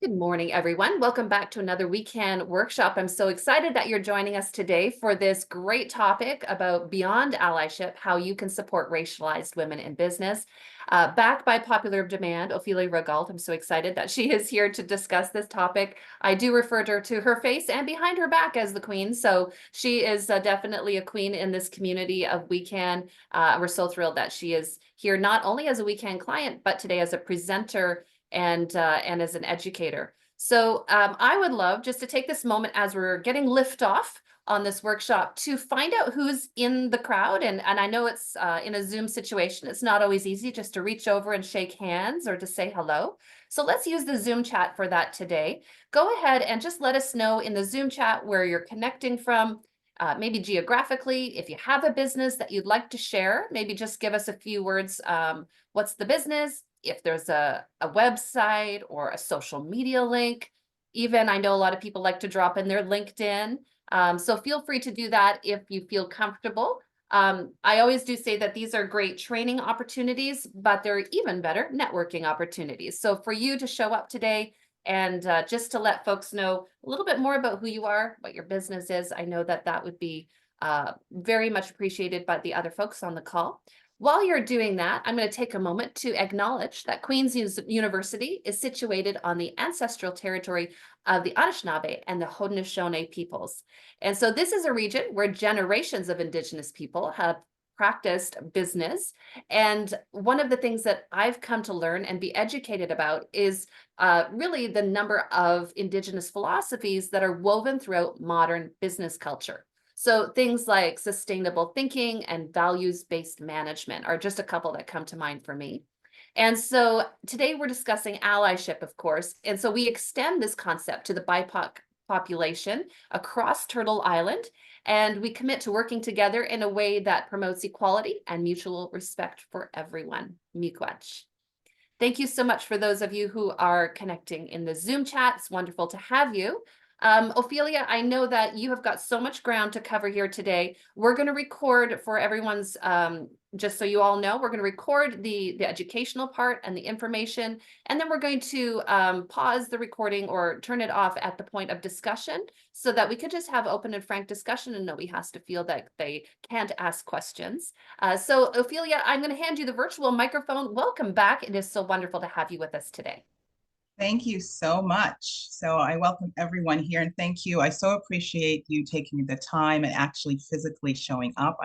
Good morning, everyone. Welcome back to another weekend workshop. I'm so excited that you're joining us today for this great topic about beyond allyship, how you can support racialized women in business. Backed by popular demand, Ophelia Rigault. I'm so excited that she is here to discuss this topic. I do refer to her face and behind her back as the queen. So she is definitely a queen in this community of weekend. We're so thrilled that she is here not only as a weekend client, but today as a presenter and as an educator. So I would love just to take this moment as we're getting liftoff on this workshop to find out who's in the crowd. And I know it's in a Zoom situation. It's not always easy just to reach over and shake hands or to say hello. So let's use the Zoom chat for that today. Go ahead and just let us know in the Zoom chat where you're connecting from. Maybe geographically, if you have a business that you'd like to share, maybe just give us a few words. What's the business? If there's a website or a social media link. Even I know a lot of people like to drop in their LinkedIn. So feel free to do that if you feel comfortable. I always do say that these are great training opportunities, but they're even better networking opportunities. So for you to show up today and just to let folks know a little bit more about who you are, what your business is, I know that that would be very much appreciated by the other folks on the call. While you're doing that, I'm going to take a moment to acknowledge that Queen's University is situated on the ancestral territory of the Anishinaabe and the Haudenosaunee peoples. And so this is a region where generations of Indigenous people have practiced business. And one of the things that I've come to learn and be educated about is really the number of Indigenous philosophies that are woven throughout modern business culture. So things like sustainable thinking and values-based management are just a couple that come to mind for me. And so today we're discussing allyship, of course. And so we extend this concept to the BIPOC population across Turtle Island, and we commit to working together in a way that promotes equality and mutual respect for everyone. Miigwech. Thank you so much for those of you who are connecting in the Zoom chat. It's wonderful to have you. Ophelia, I know that you have got so much ground to cover here today. We're going to record for everyone's, just so you all know, we're going to record the educational part and the information, and then we're going to pause the recording or turn it off at the point of discussion so that we could just have open and frank discussion and nobody has to feel that they can't ask questions. So Ophelia, I'm going to hand you the virtual microphone. Welcome back. It is so wonderful to have you with us today. Thank you so much. So I welcome everyone here and thank you. I so appreciate you taking the time and actually physically showing up.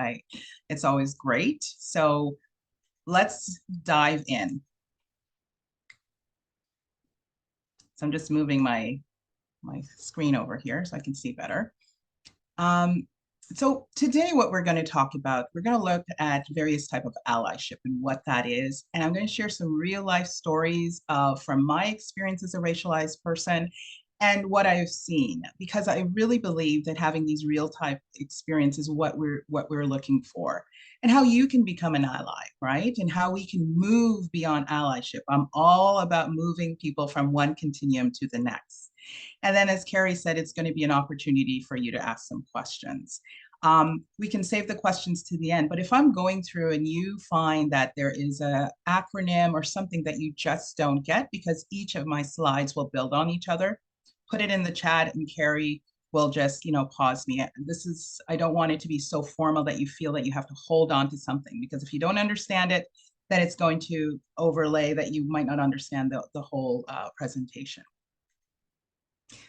It's always great. So let's dive in. So I'm just moving my screen over here so I can see better. So today what we're going to talk about, we're going to look at various types of allyship and what that is. And I'm going to share some real life stories from my experience as a racialized person and what I've seen, because I really believe that having these real type experiences is what we're looking for, and how you can become an ally, right? And how we can move beyond allyship. I'm all about moving people from one continuum to the next. And then, as Carrie said, it's going to be an opportunity for you to ask some questions. We can save the questions to the end, but if I'm going through and you find that there is an acronym or something that you just don't get, because each of my slides will build on each other, put it in the chat and Carrie will just, pause me. I don't want it to be so formal that you feel that you have to hold on to something, because if you don't understand it, then it's going to overlay that you might not understand the whole presentation.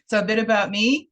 So a bit about me.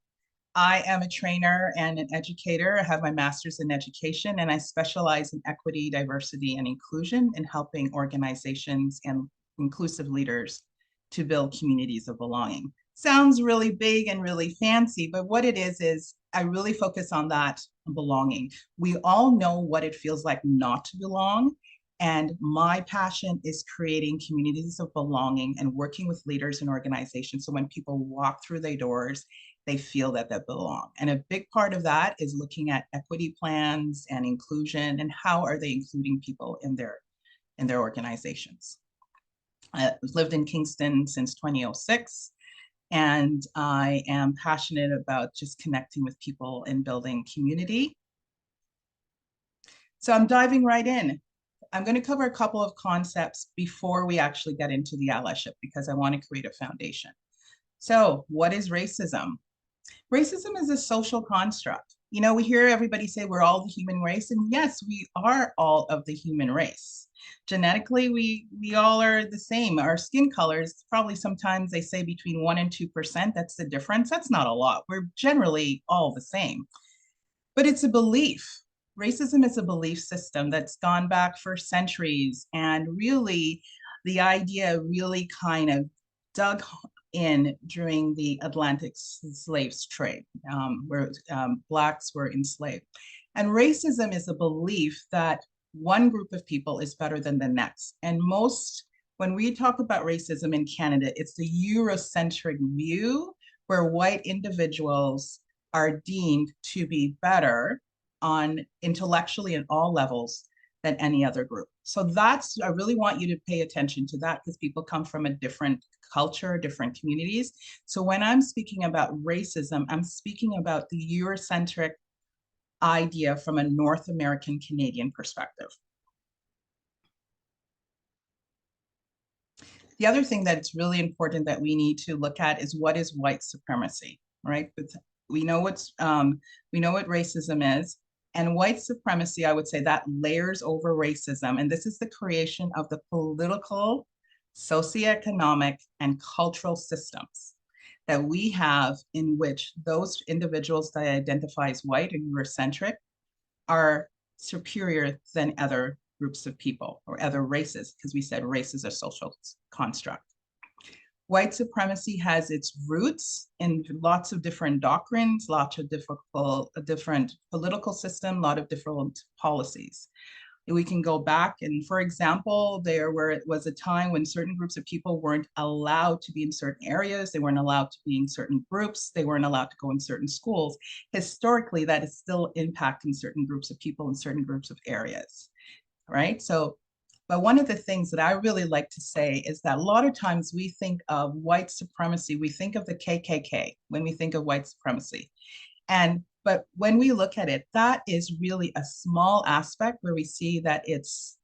I am a trainer and an educator. I have my master's in education, and I specialize in equity, diversity, and inclusion in helping organizations and inclusive leaders to build communities of belonging. Sounds really big and really fancy, but what it is I really focus on that belonging. We all know what it feels like not to belong. And my passion is creating communities of belonging and working with leaders and organizations. So when people walk through their doors, they feel that they belong. And a big part of that is looking at equity plans and inclusion, and how are they including people in their organizations. I've lived in Kingston since 2006, and I am passionate about just connecting with people and building community. So I'm diving right in. I'm going to cover a couple of concepts before we actually get into the allyship, because I want to create a foundation. So, what is racism? Racism is a social construct. You know, we hear everybody say we're all the human race, and yes, we are all of the human race. Genetically, we all are the same. Our skin colors, probably sometimes they say between 1% and 2%. That's the difference. That's not a lot. We're generally all the same. But it's a belief. Racism is a belief system that's gone back for centuries. And really, the idea really kind of dug in during the Atlantic slaves trade, where Blacks were enslaved. And racism is a belief that one group of people is better than the next. And when we talk about racism in Canada, it's the Eurocentric view where white individuals are deemed to be better on intellectually at all levels than any other group. So I really want you to pay attention to that because people come from a different culture, different communities. So when I'm speaking about racism, I'm speaking about the Eurocentric idea from a North American Canadian perspective. The other thing that's really important that we need to look at is what is white supremacy, right? We know what racism is, and white supremacy, I would say that layers over racism, and this is the creation of the political, socioeconomic, and cultural systems that we have in which those individuals that identify as white and Eurocentric are superior than other groups of people or other races, because we said race is a social construct. White supremacy has its roots in lots of different doctrines, lots of different political system, a lot of different policies. We can go back and, for example, there was a time when certain groups of people weren't allowed to be in certain areas, they weren't allowed to be in certain groups, they weren't allowed to go in certain schools. Historically, that is still impacting certain groups of people in certain groups of areas, right? But one of the things that I really like to say is that a lot of times we think of white supremacy, we think of the KKK when we think of white supremacy. But when we look at it, that is really a small aspect where we see that it's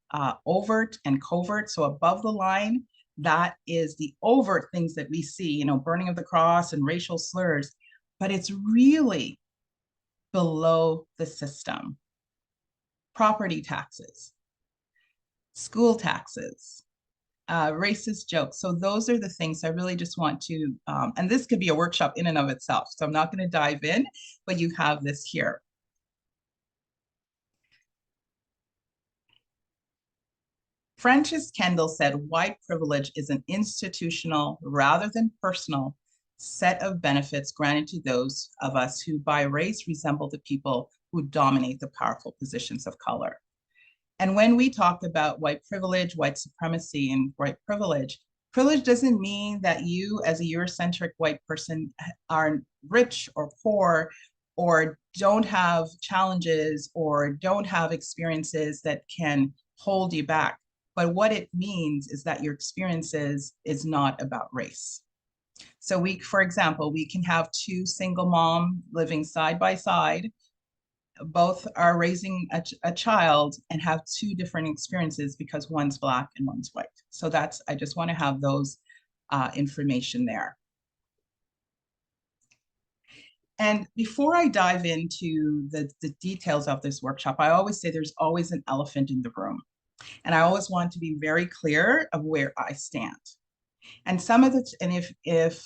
overt and covert. So above the line, that is the overt things that we see, you know, burning of the cross and racial slurs, but it's really below the system. Property taxes, school taxes, racist jokes. So those are the things I really just want to, and this could be a workshop in and of itself. So I'm not going to dive in, but you have this here. Frances Kendall said, white privilege is an institutional rather than personal set of benefits granted to those of us who by race resemble the people who dominate the powerful positions of color. And when we talk about white privilege, white supremacy, and white privilege, privilege doesn't mean that you as a Eurocentric white person are rich or poor or don't have challenges or don't have experiences that can hold you back. But what it means is that your experiences is not about race. So for example, we can have two single moms living side by side. Both are raising a child and have two different experiences because one's Black and one's white. So I just want to have those information there. And before I dive into the details of this workshop, I always say there's always an elephant in the room. And I always want to be very clear of where I stand. And if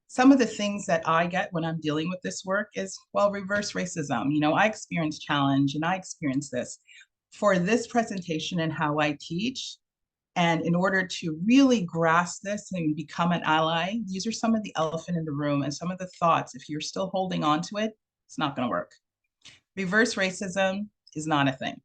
some of the things that I get when I'm dealing with this work is, well, reverse racism. You know, I experience challenge and I experience this. For this presentation and how I teach, and in order to really grasp this and become an ally, these are some of the elephant in the room and some of the thoughts. If you're still holding on to it, it's not going to work. Reverse racism is not a thing.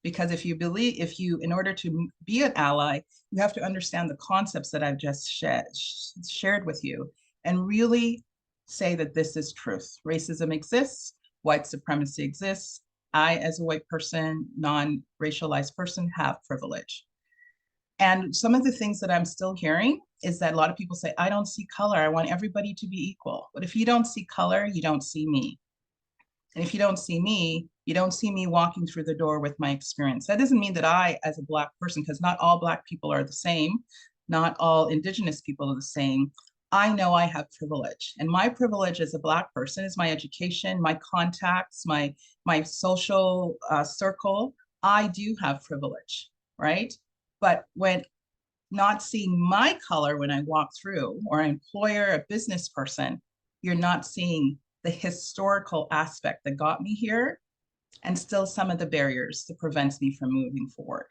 Because in order to be an ally, you have to understand the concepts that I've just shared with you and really say that this is truth. Racism exists, white supremacy exists. I, as a white person, non-racialized person, have privilege. And some of the things that I'm still hearing is that a lot of people say, I don't see color. I want everybody to be equal. But if you don't see color, you don't see me. And if you don't see me, you don't see me walking through the door with my experience. That doesn't mean that I, as a Black person, because not all Black people are the same, not all Indigenous people are the same. I know I have privilege, and my privilege as a Black person is my education, my contacts, my social circle. I do have privilege, right? But when not seeing my color when I walk through, or an employer, a business person, you're not seeing the historical aspect that got me here, and still some of the barriers that prevents me from moving forward.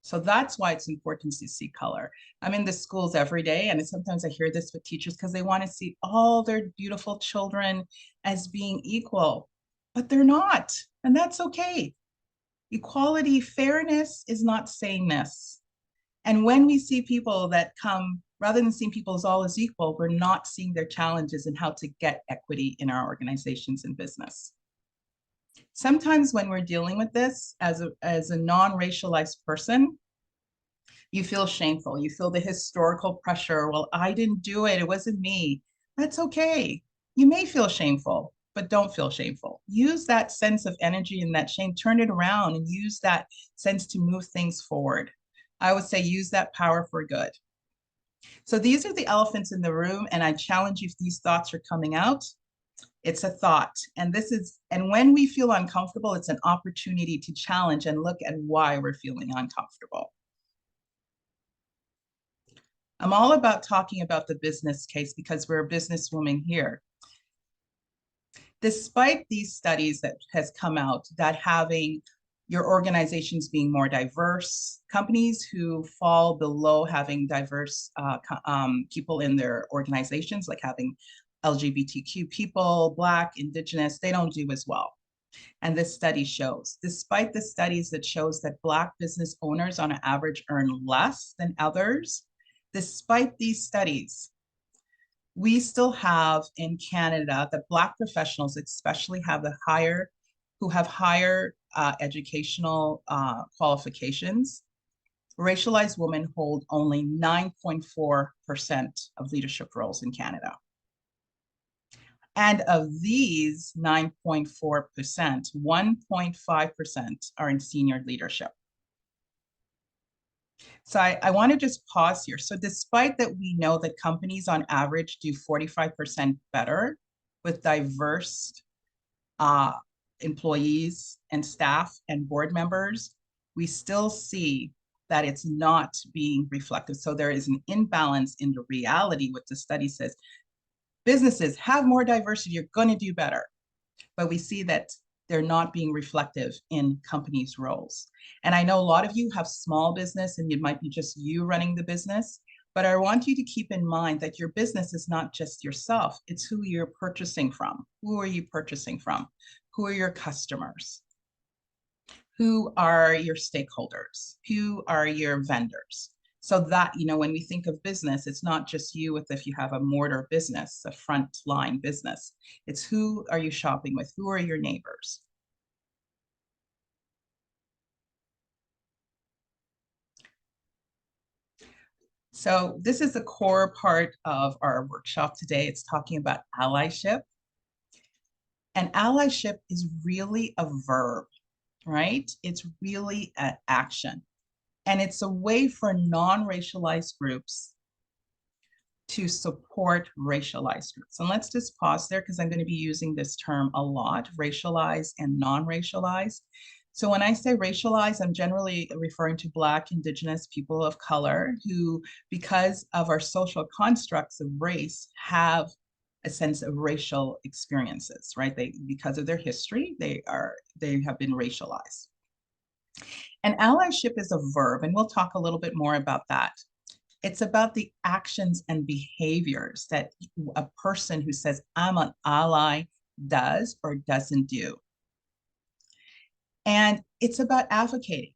So that's why it's important to see color. I'm in the schools every day, and sometimes I hear this with teachers because they want to see all their beautiful children as being equal, but they're not, and that's okay. Equality, fairness is not sameness. And when we see people that come, rather than seeing people as all as equal, we're not seeing their challenges and how to get equity in our organizations and business. Sometimes when we're dealing with this as a non-racialized person, you feel shameful. You feel the historical pressure. Well, I didn't do it. It wasn't me. That's okay. You may feel shameful, but don't feel shameful. Use that sense of energy and that shame, turn it around and use that sense to move things forward. I would say use that power for good. So these are the elephants in the room, and I challenge you if these thoughts are coming out. It's a thought. And when we feel uncomfortable, it's an opportunity to challenge and look at why we're feeling uncomfortable. I'm all about talking about the business case because we're a businesswoman here. Despite these studies that has come out that having your organizations being more diverse, companies who fall below having diverse people in their organizations, like having LGBTQ people, Black, Indigenous, they don't do as well. And this study shows, despite the studies that shows that Black business owners on average earn less than others, despite these studies, we still have in Canada that Black professionals especially have higher educational qualifications. Racialized women hold only 9.4% of leadership roles in Canada. And of these 9.4%, 1.5% are in senior leadership. So I want to just pause here. So despite that we know that companies on average do 45% better with diverse employees and staff and board members, we still see that it's not being reflected. So there is an imbalance in the reality, what the study says. Businesses have more diversity, you're going to do better. But we see that they're not being reflective in companies' roles. And I know a lot of you have small business and it might be just you running the business, but I want you to keep in mind that your business is not just yourself, it's who you're purchasing from. Who are you purchasing from? Who are your customers? Who are your stakeholders? Who are your vendors? So that, when we think of business, it's not just you if you have a mortar business, a front line business. It's who are you shopping with? Who are your neighbors? So this is the core part of our workshop today. It's talking about allyship. And allyship is really a verb, right? It's really an action. And it's a way for non-racialized groups to support racialized groups. And let's just pause there because I'm going to be using this term a lot, racialized and non-racialized. So when I say racialized, I'm generally referring to Black, Indigenous, people of color who, because of our social constructs of race, have a sense of racial experiences, right? Because of their history, they have been racialized. And allyship is a verb, and we'll talk a little bit more about that. It's about the actions and behaviors that a person who says, I'm an ally, does or doesn't do. And it's about advocating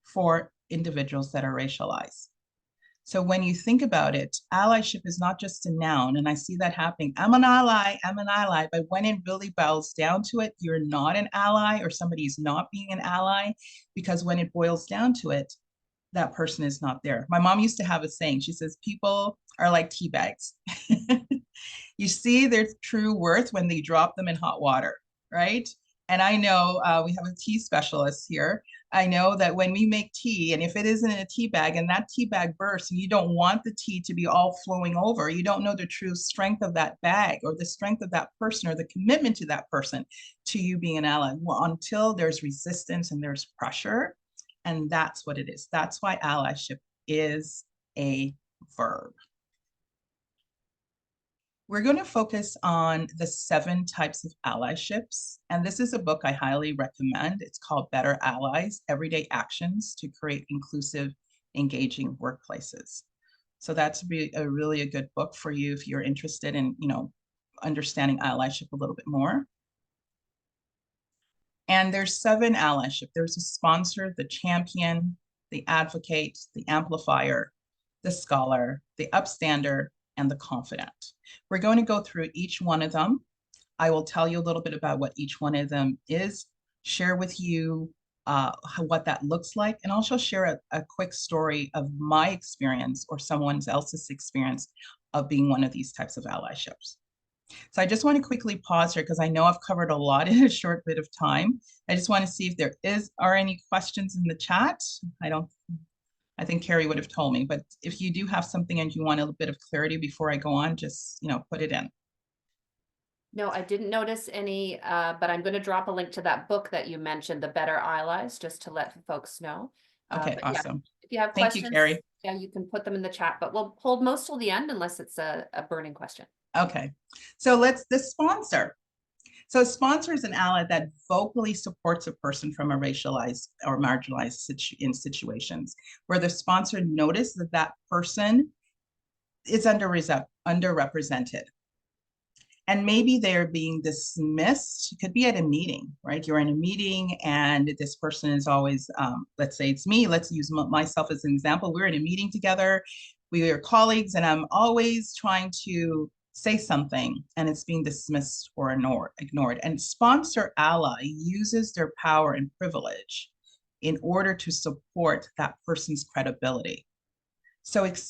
for individuals that are racialized. So when you think about it, allyship is not just a noun, and I see that happening. I'm an ally, but when it really boils down to it, you're not an ally or somebody's not being an ally, because when it boils down to it, that person is not there. My mom used to have a saying, she says, people are like tea bags. You see their true worth when they drop them in hot water, right? And I know we have a tea specialist here. I know that when we make tea, and if it isn't in a tea bag and that tea bag bursts, and you don't want the tea to be all flowing over, you don't know the true strength of that bag or the strength of that person or the commitment to that person to you being an ally. Well, until there's resistance and there's pressure. And that's what it is. That's why allyship is a verb. We're going to focus on the 7 types of allyships. And this is a book I highly recommend. It's called Better Allies, Everyday Actions to Create Inclusive, Engaging Workplaces. So that's really a good book for you if you're interested in, understanding allyship a little bit more. And there's 7 allyship. There's a sponsor, the champion, the advocate, the amplifier, the scholar, the upstander, and the confident. We're going to go through each one of them. I will tell you a little bit about what each one of them is, share with you what that looks like, and also share a quick story of my experience or someone else's experience of being one of these types of allyships. So I just want to quickly pause here because I know I've covered a lot in a short bit of time. I just want to see if there are any questions in the chat. I think Carrie would have told me, but if you do have something and you want a little bit of clarity before I go on, just, put it in. No, I didn't notice any, but I'm going to drop a link to that book that you mentioned, The Better Allies, just to let folks know. Okay, awesome. Yeah, if you have Thank questions, you, Carrie. yeah, you can put them in the chat, but we'll hold most till the end unless it's a burning question. Okay, so the sponsor. So a sponsor is an ally that vocally supports a person from a racialized or marginalized situations where the sponsor notices that that person is underrepresented. And maybe they're being dismissed. It could be at a meeting, right? You're in a meeting and this person is always, let's say it's me, let's use myself as an example. We're in a meeting together, we are colleagues, and I'm always trying to say something and it's being dismissed or ignored. And sponsor ally uses their power and privilege in order to support that person's credibility. So it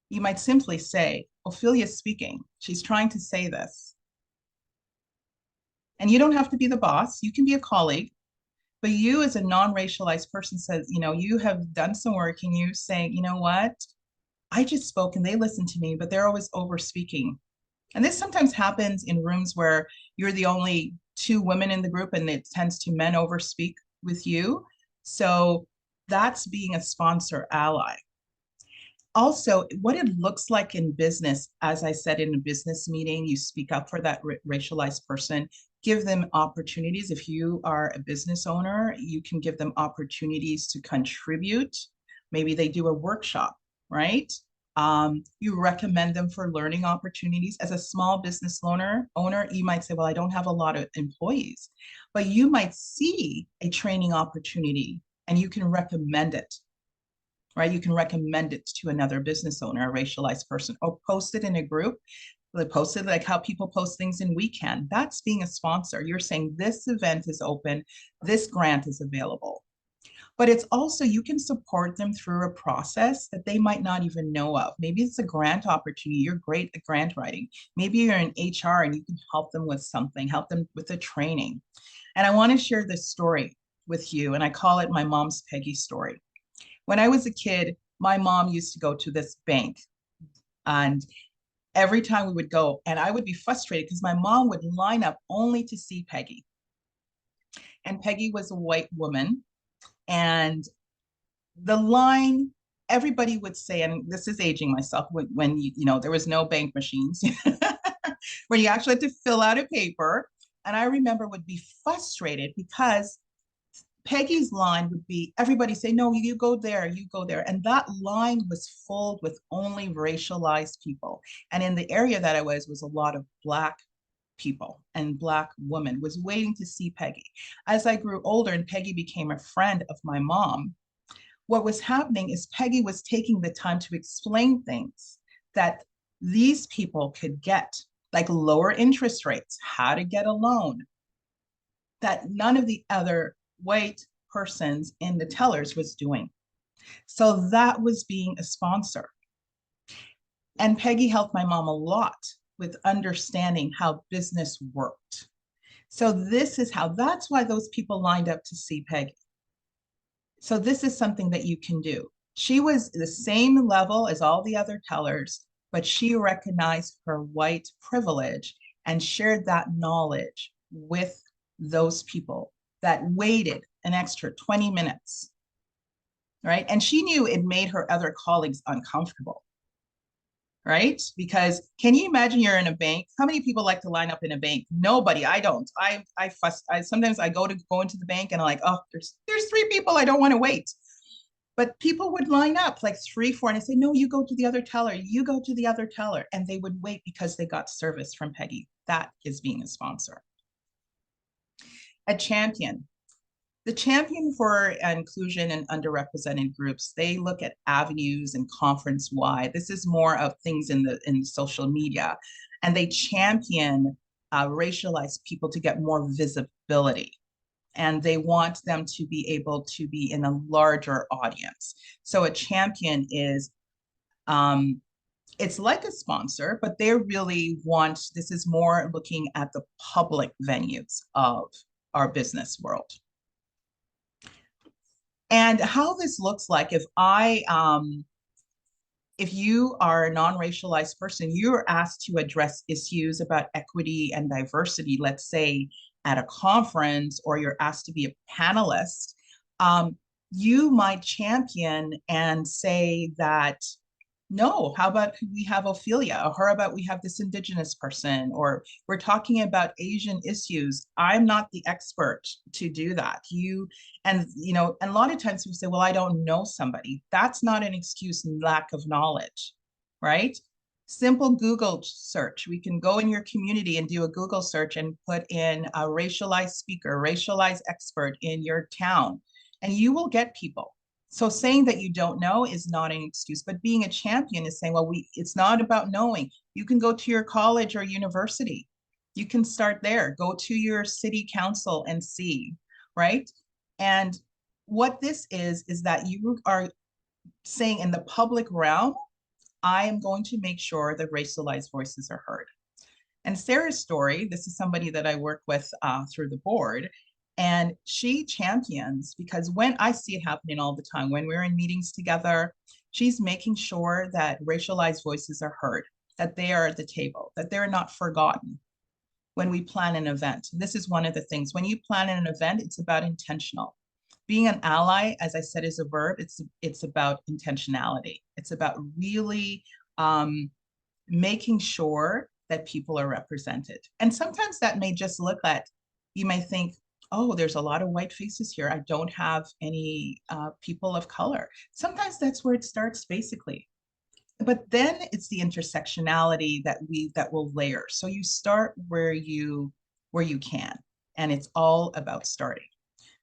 you might simply say, Ophelia's speaking. She's trying to say this. And you don't have to be the boss. You can be a colleague. But you as a non-racialized person says, you have done some work and you saying, you know what? I just spoke and they listen to me, but they're always over speaking. And this sometimes happens in rooms where you're the only 2 women in the group and it tends to men over speak with you. So that's being a sponsor ally. Also, what it looks like in business, as I said, in a business meeting, you speak up for that racialized person, give them opportunities. If you are a business owner, you can give them opportunities to contribute. Maybe they do a workshop, right? You recommend them for learning opportunities. As a small business owner, you might say, well, I don't have a lot of employees, but you might see a training opportunity and you can recommend it. Right? You can recommend it to another business owner, a racialized person, or post it in a group. They post it like how people post things in Weekend. That's being a sponsor. You're saying this event is open, this grant is available. But it's also, you can support them through a process that they might not even know of. Maybe it's a grant opportunity. You're great at grant writing. Maybe you're in HR and you can help them with something, help them with a training. And I want to share this story with you, and I call it my mom's Peggy story. When I was a kid, my mom used to go to this bank, and every time we would go, and I would be frustrated because my mom would line up only to see Peggy. And Peggy was a white woman, and the line, everybody would say, and this is aging myself, when there was no bank machines, when you actually had to fill out a paper. And I remember would be frustrated because Peggy's line would be, everybody say, no, you go there, you go there. And that line was filled with only racialized people. And in the area that I was a lot of Black people and Black women was waiting to see Peggy. As I grew older and Peggy became a friend of my mom, what was happening is Peggy was taking the time to explain things that these people could get, like lower interest rates, how to get a loan, that none of the other white persons in the tellers was doing. So that was being a sponsor. And Peggy helped my mom a lot with understanding how business worked. So this is how, that's why those people lined up to see Peggy. So this is something that you can do. She was the same level as all the other tellers, but she recognized her white privilege and shared that knowledge with those people that waited an extra 20 minutes, right? And she knew it made her other colleagues uncomfortable, right? Because can you imagine you're in a bank? How many people like to line up in a bank? Nobody. I don't. I fuss. Sometimes I go into the bank and I'm like, oh, there's three people. I don't want to wait. But people would line up like three, four, and I say, no, you go to the other teller. You go to the other teller, and they would wait because they got service from Peggy. That is being a sponsor. A champion. The champion for inclusion and underrepresented groups, they look at avenues and conference wide. This is more of things in the social media, and they champion racialized people to get more visibility, and they want them to be able to be in a larger audience. So a champion is it's like a sponsor, but they really want, this is more looking at the public venues of our business world. And how this looks like, if you are a non-racialized person, you're asked to address issues about equity and diversity, let's say at a conference, or you're asked to be a panelist, you might champion and say that, no, how about we have Ophelia, or how about we have this Indigenous person, or we're talking about Asian issues. I'm not the expert to do that. And a lot of times people say, well, I don't know somebody. That's not an excuse, lack of knowledge, right? Simple Google search. We can go in your community and do a Google search and put in a racialized speaker, racialized expert in your town, and you will get people. So saying that you don't know is not an excuse, but being a champion is saying, well, it's not about knowing. You can go to your college or university. You can start there, go to your city council and see, right? And what this is that you are saying in the public realm, I am going to make sure that racialized voices are heard. And Sarah's story, this is somebody that I work with through the board, and she champions, because when I see it happening all the time, when we're in meetings together, she's making sure that racialized voices are heard, that they are at the table, that they're not forgotten when we plan an event. This is one of the things. When you plan an event, it's about intentional. Being an ally, as I said, is a verb. It's about intentionality. It's about really making sure that people are represented. And sometimes that may just look at, you may think, oh, there's a lot of white faces here. I don't have any people of color. Sometimes that's where it starts, basically. But then it's the intersectionality that will layer. So you start where you can, and it's all about starting.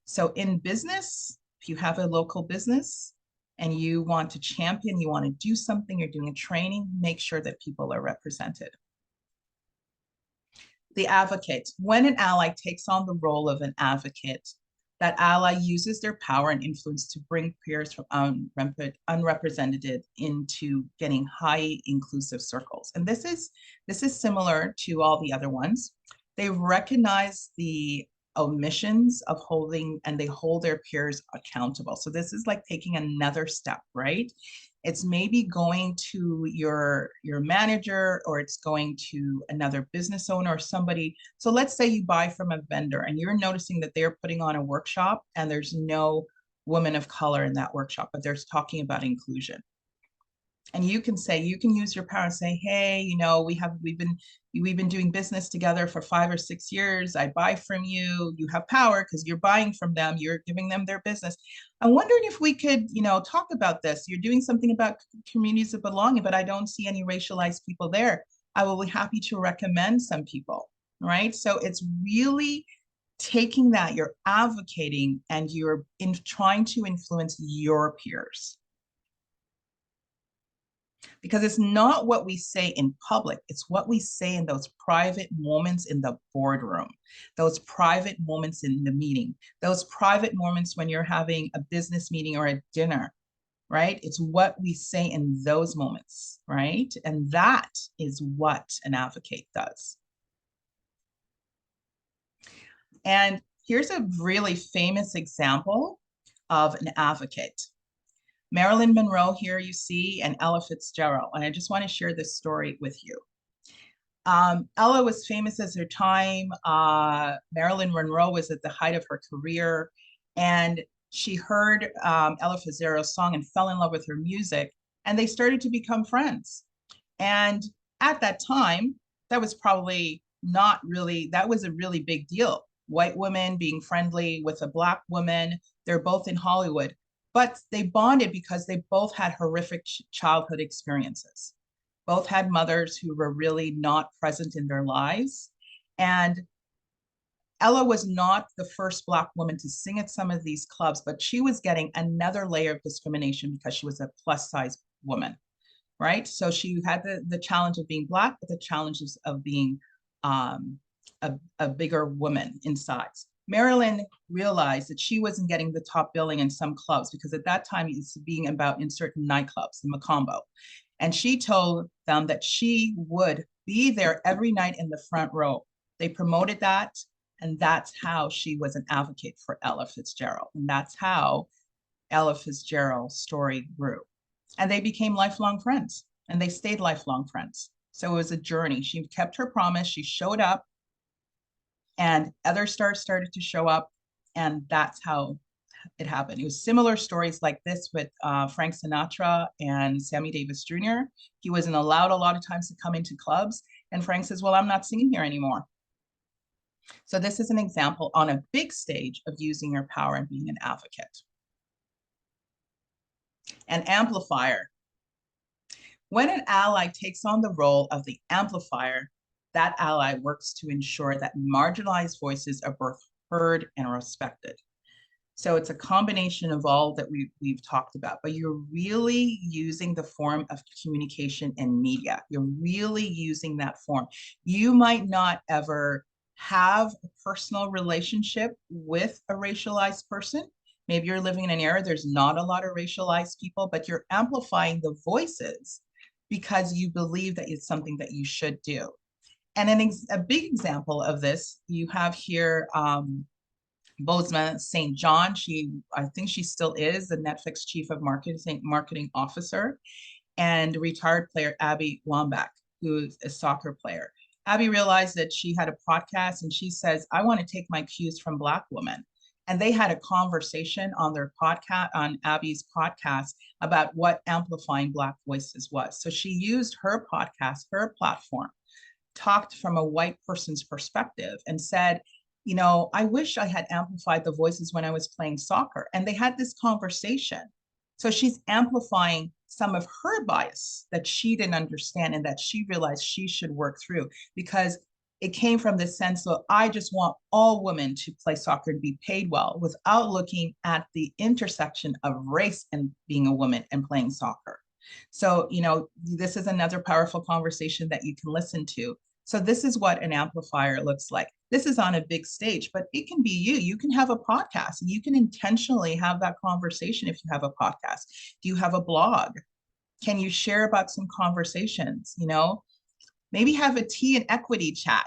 So in business, if you have a local business and you want to champion, you want to do something, you're doing a training, make sure that people are represented. The advocate. When an ally takes on the role of an advocate, that ally uses their power and influence to bring peers from unrepresented into getting high inclusive circles. And this is similar to all the other ones. They recognize the omissions of holding, and they hold their peers accountable. So this is like taking another step, right? It's maybe going to your manager, or it's going to another business owner or somebody. So let's say you buy from a vendor and you're noticing that they're putting on a workshop and there's no woman of color in that workshop, but they're talking about inclusion. And you can use your power and say, hey, we've been doing business together for 5 or 6 years. I buy from you. You have power because you're buying from them. You're giving them their business. I'm wondering if we could, talk about this. You're doing something about communities of belonging, but I don't see any racialized people there. I will be happy to recommend some people, right? So it's really taking that, you're advocating, and you're trying to influence your peers. Because it's not what we say in public, it's what we say in those private moments in the boardroom, those private moments in the meeting, those private moments when you're having a business meeting or a dinner, right? It's what we say in those moments, right? And that is what an advocate does. And here's a really famous example of an advocate. Marilyn Monroe here you see, and Ella Fitzgerald. And I just want to share this story with you. Ella was famous as her time. Marilyn Monroe was at the height of her career, and she heard Ella Fitzgerald's song and fell in love with her music, and they started to become friends. And at that time, that was probably not really, that was a really big deal. White women being friendly with a Black woman, they're both in Hollywood, but they bonded because they both had horrific childhood experiences. Both had mothers who were really not present in their lives. And Ella was not the first Black woman to sing at some of these clubs, but she was getting another layer of discrimination because she was a plus size woman, right? So she had the challenge of being Black, but the challenges of being a bigger woman in size. Marilyn realized that she wasn't getting the top billing in some clubs because at that time it's being about in certain nightclubs, in Macombo. And she told them that she would be there every night in the front row. They promoted that, and that's how she was an advocate for Ella Fitzgerald. And that's how Ella Fitzgerald's story grew. And they became lifelong friends, and they stayed lifelong friends. So it was a journey. She kept her promise. She showed up, and other stars started to show up, and that's how it happened. It was similar stories like this with Frank Sinatra and Sammy Davis Jr. He wasn't allowed a lot of times to come into clubs, and Frank says, well, I'm not singing here anymore. So this is an example on a big stage of using your power and being an advocate. An amplifier. When an ally takes on the role of the amplifier, that ally works to ensure that marginalized voices are both heard and respected. So it's a combination of all that we've talked about, but you're really using the form of communication and media. You're really using that form. You might not ever have a personal relationship with a racialized person. Maybe you're living in an era, there's not a lot of racialized people, but you're amplifying the voices because you believe that it's something that you should do. And a big example of this, you have here, Bozoma St. John. I think she still is the Netflix chief of marketing officer, and retired player Abby Wambach, who's a soccer player. Abby realized that she had a podcast, and she says, I want to take my cues from Black women. And they had a conversation on their podcast, on Abby's podcast, about what amplifying Black voices was. So she used her podcast, her platform, talked from a white person's perspective and said, you know, I wish I had amplified the voices when I was playing soccer. And they had this conversation. So she's amplifying some of her bias that she didn't understand and that she realized she should work through, because it came from this sense of, I just want all women to play soccer and be paid well without looking at the intersection of race and being a woman and playing soccer. So, you know, this is another powerful conversation that you can listen to. So this is what an amplifier looks like. This is on a big stage, but it can be you. You can have a podcast, and you can intentionally have that conversation if you have a podcast. Do you have a blog? Can you share about some conversations? You know, maybe have a tea and equity chat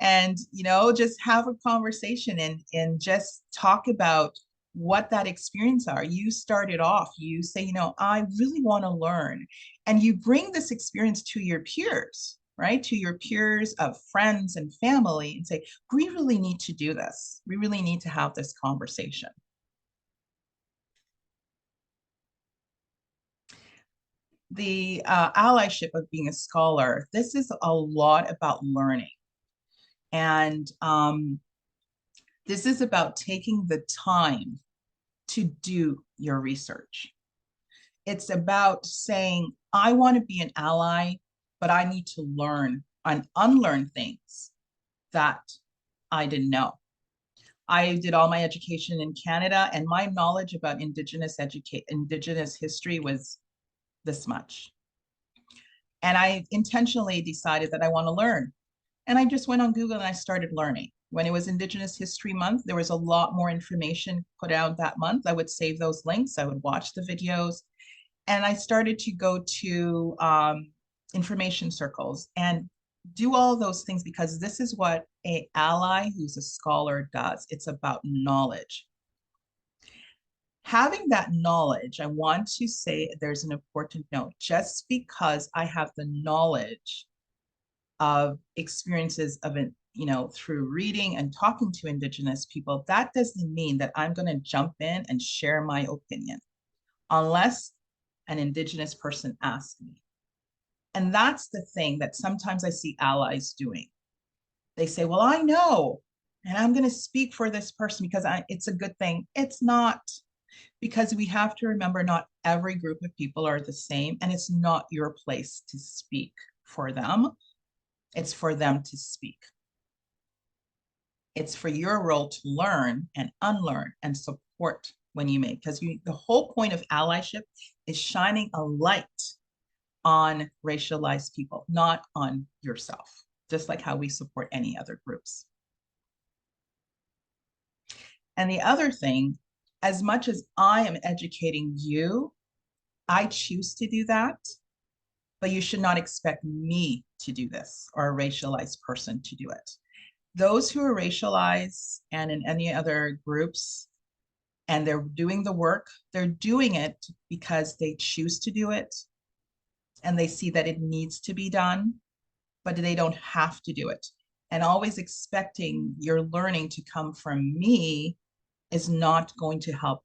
and, you know, just have a conversation and just talk about what that experience are. You started off, you say, you know, I really want to learn. And you bring this experience to your peers, right? To your peers of friends and family, and say, we really need to do this. We really need to have this conversation. The allyship of being a scholar, this is a lot about learning. And this is about taking the time to do your research. It's about saying, I want to be an ally, but I need to learn and unlearn things that I didn't know. I did all my education in Canada, and my knowledge about Indigenous history was this much. And I intentionally decided that I want to learn. And I just went on Google and I started learning. When it was Indigenous History Month, there was a lot more information put out that month. I would save those links, I would watch the videos, and I started to go to information circles and do all those things because this is what a ally who's a scholar does. It's about knowledge. Having that knowledge, I want to say there's an important note. Just because I have the knowledge of experiences of it, through reading and talking to Indigenous people, that doesn't mean that I'm going to jump in and share my opinion unless an Indigenous person asks me. And that's the thing that sometimes I see allies doing. They say, well, I know, and I'm going to speak for this person because it's a good thing. It's not, because we have to remember not every group of people are the same, and it's not your place to speak for them. It's for them to speak. It's for your role to learn and unlearn and support when you make, because the whole point of allyship is shining a light on racialized people, not on yourself, just like how we support any other groups. And the other thing, as much as I am educating you, I choose to do that, but you should not expect me to do this or a racialized person to do it. Those who are racialized and in any other groups, and they're doing the work, they're doing it because they choose to do it and they see that it needs to be done, but they don't have to do it. And always expecting your learning to come from me is not going to help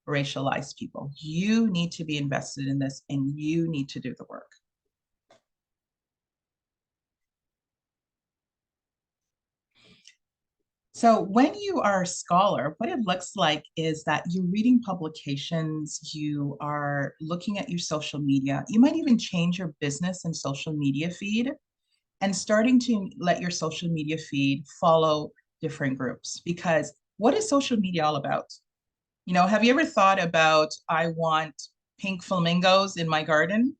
racialized people. You need to be invested in this and you need to do the work. So when you are a scholar, what it looks like is that you're reading publications, you are looking at your social media, you might even change your business and social media feed and starting to let your social media feed follow different groups. Because what is social media all about? Have you ever thought about, I want pink flamingos in my garden?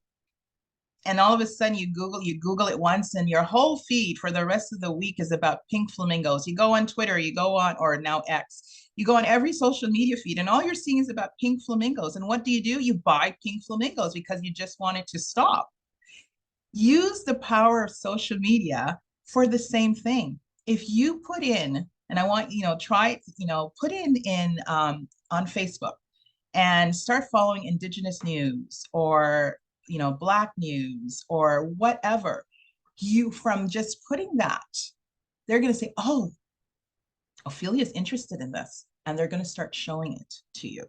And all of a sudden you Google it once and your whole feed for the rest of the week is about pink flamingos. You go on Twitter, you go on, or now X, you go on every social media feed and all you're seeing is about pink flamingos. And what do? You buy pink flamingos because you just want it to stop. Use the power of social media for the same thing. If you put in, and I want, try, put in on Facebook and start following Indigenous news or Black news or whatever, from just putting that, they're going to say, oh, Ophelia's interested in this, and they're going to start showing it to you,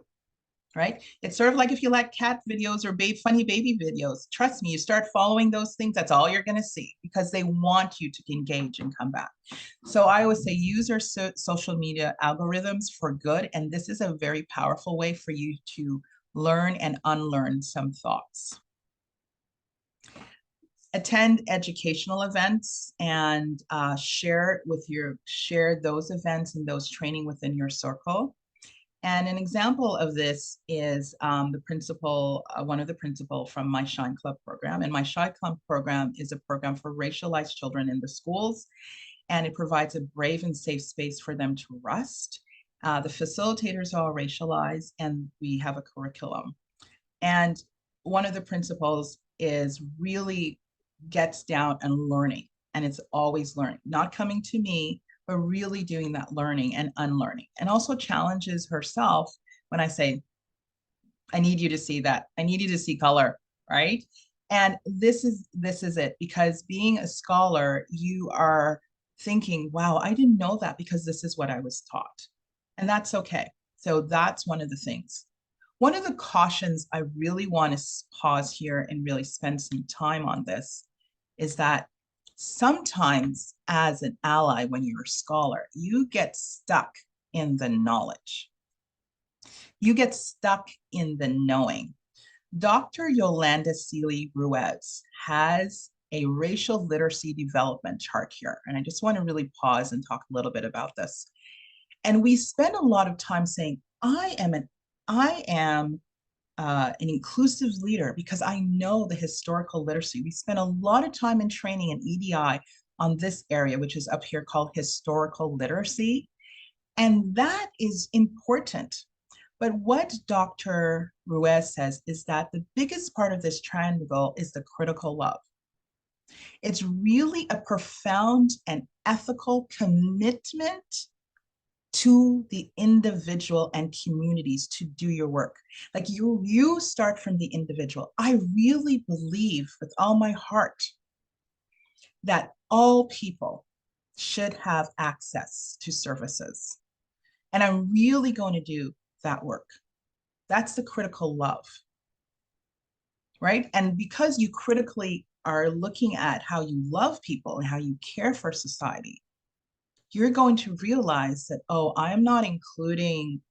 right? It's sort of like if you like cat videos or funny baby videos. Trust me, you start following those things, that's all you're going to see because they want you to engage and come back. So I always say use your social media algorithms for good, and this is a very powerful way for you to learn and unlearn some thoughts. Attend educational events and share those events and those training within your circle. And an example of this is one of the principal from my Shine Club program. And my Shine Club program is a program for racialized children in the schools, and it provides a brave and safe space for them to rest. The facilitators are all racialized, and we have a curriculum. And one of the principals is really gets down and learning, and it's always learning, not coming to me, but really doing that learning and unlearning, and also challenges herself when I say, I need you to see that. I need you to see color, right? And this is it, because being a scholar, you are thinking, wow, I didn't know that because this is what I was taught. And that's okay. So that's one of the things. One of the cautions I really want to pause here and really spend some time on this is that sometimes as an ally, when you're a scholar, you get stuck in the knowledge. You get stuck in the knowing. Dr. Yolanda Sealy-Ruiz has a racial literacy development chart here. And I just want to really pause and talk a little bit about this. And we spend a lot of time saying, I am an inclusive leader because I know the historical literacy. We spend a lot of time in training in EDI on this area, which is up here called historical literacy. And that is important. But what Dr. Ruiz says is that the biggest part of this triangle is the critical love. It's really a profound and ethical commitment to the individual and communities to do your work. Like you start from the individual. I really believe with all my heart that all people should have access to services. And I'm really going to do that work. That's the critical love, right? And because you critically are looking at how you love people and how you care for society, you're going to realize that, oh, I'm not including,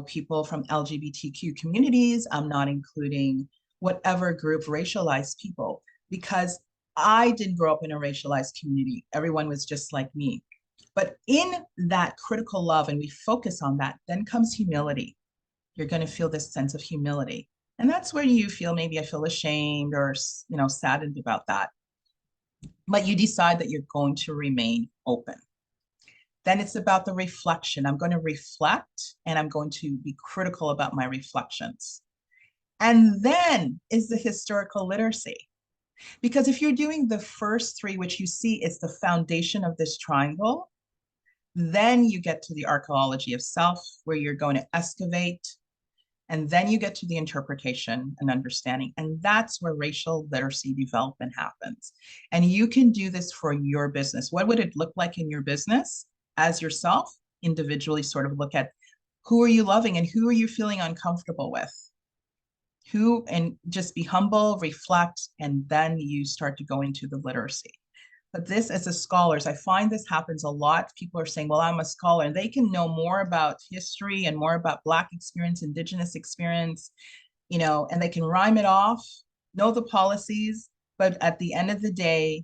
people from LGBTQ communities. I'm not including whatever group, racialized people, because I didn't grow up in a racialized community. Everyone was just like me. But in that critical love, and we focus on that, then comes humility. You're going to feel this sense of humility. And that's where you feel, maybe I feel ashamed or, saddened about that. But you decide that you're going to remain open. Then it's about the reflection. I'm going to reflect and I'm going to be critical about my reflections. And then is the historical literacy. Because if you're doing the first three, which you see is the foundation of this triangle, then you get to the archaeology of self, where you're going to excavate. And then you get to the interpretation and understanding. And that's where racial literacy development happens. And you can do this for your business. What would it look like in your business as yourself? Individually sort of look at who are you loving and who are you feeling uncomfortable with? Who, and just be humble, reflect, and then you start to go into the literacy. But this, as a scholars, I find this happens a lot. People are saying, well, I'm a scholar, and they can know more about history and more about Black experience, Indigenous experience, and they can rhyme it off, know the policies, but at the end of the day,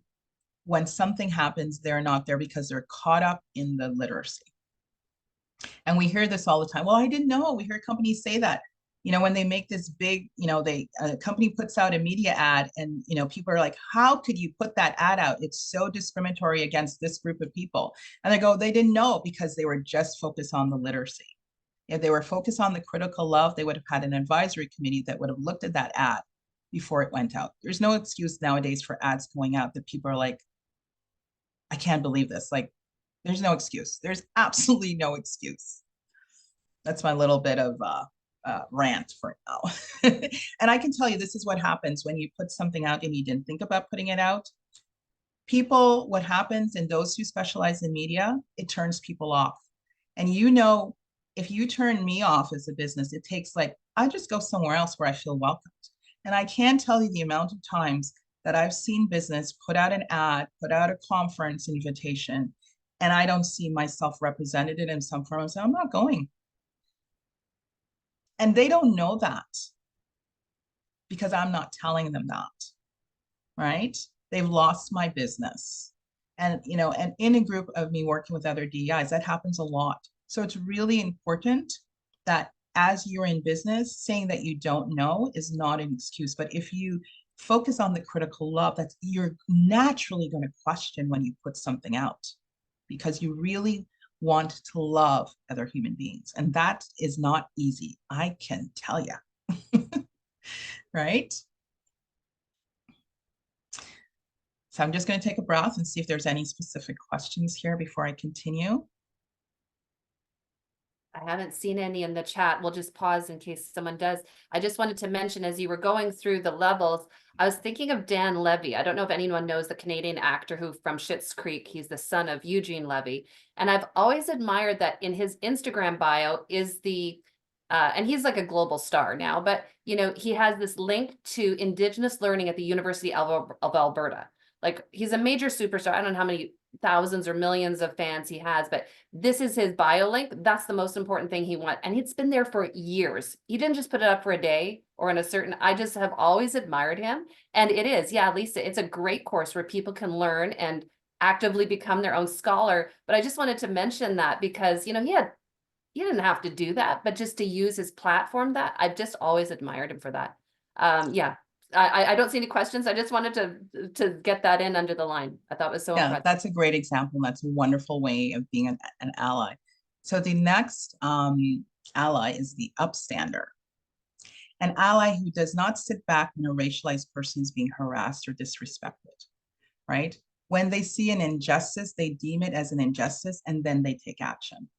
when something happens, they're not there because they're caught up in the literacy. And we hear this all the time. Well, I didn't know. We hear companies say that. When they make this big, a company puts out a media ad and, people are like, how could you put that ad out? It's so discriminatory against this group of people. And they didn't know because they were just focused on the literacy. If they were focused on the critical love, they would have had an advisory committee that would have looked at that ad before it went out. There's no excuse nowadays for ads going out that people are like, I can't believe this. Like, there's no excuse. There's absolutely no excuse. That's my little bit of rant for now. And I can tell you, this is what happens when you put something out and you didn't think about putting it out. People, what happens in those who specialize in media, it turns people off. And if you turn me off as a business, it takes I just go somewhere else where I feel welcomed. And I can't tell you the amount of times that I've seen business put out an ad, put out a conference invitation, and I don't see myself represented in some firm. I say, I'm not going. And they don't know that because I'm not telling them that, right? They've lost my business. And, and in a group of me working with other DEIs, that happens a lot. So it's really important that as you're in business, saying that you don't know is not an excuse. But if you focus on the critical love, you're naturally going to question when you put something out because you really want to love other human beings. And that is not easy, I can tell you. Right? So I'm just going to take a breath and see if there's any specific questions here before I continue. I haven't seen any in the chat. We'll just pause in case someone does. I just wanted to mention, as you were going through the levels, I was thinking of Dan Levy. I don't know if anyone knows the Canadian actor who from Schitt's Creek. He's the son of Eugene Levy. And I've always admired that in his Instagram bio is and he's like a global star now, but he has this link to Indigenous learning at the University of Alberta. Like, he's a major superstar. I don't know how many thousands or millions of fans he has, but this is his bio link. That's the most important thing he wants. And it's been there for years. He didn't just put it up for a day or in a certain, I just have always admired him. And it is, yeah, Lisa, it's a great course where people can learn and actively become their own scholar. But I just wanted to mention that because, he didn't have to do that, but just to use his platform, that I've just always admired him for that. Yeah, I don't see any questions. I just wanted to get that in under the line. I thought it was so Yeah, impressive. that's a great example. That's a wonderful way of being an ally. So the next ally is the upstander. An ally who does not sit back when a racialized person is being harassed or disrespected, right? When they see an injustice, they deem it as an injustice and then they take action.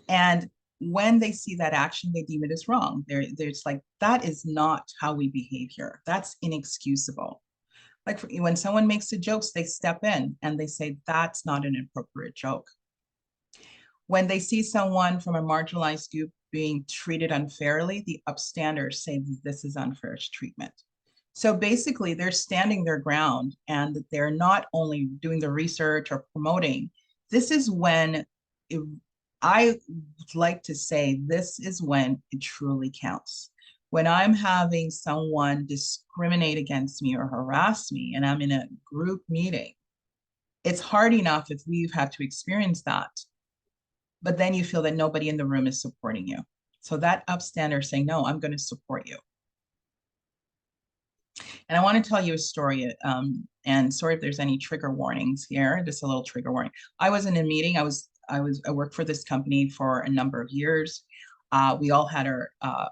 And when they see that action, they deem it as wrong. They're just like, that is not how we behave here. That's inexcusable. Like when someone makes a joke, they step in and they say, that's not an appropriate joke. When they see someone from a marginalized group being treated unfairly, the upstanders say this is unfair treatment. So basically, they're standing their ground and they're not only doing the research or promoting. This is when I like to say, this is when it truly counts. When I'm having someone discriminate against me or harass me and I'm in a group meeting, it's hard enough if we've had to experience that. But then you feel that nobody in the room is supporting you. So that upstander saying, no, I'm going to support you. And I want to tell you a story. And sorry if there's any trigger warnings here, just a little trigger warning. I was in a meeting. I worked for this company for a number of years. We all had our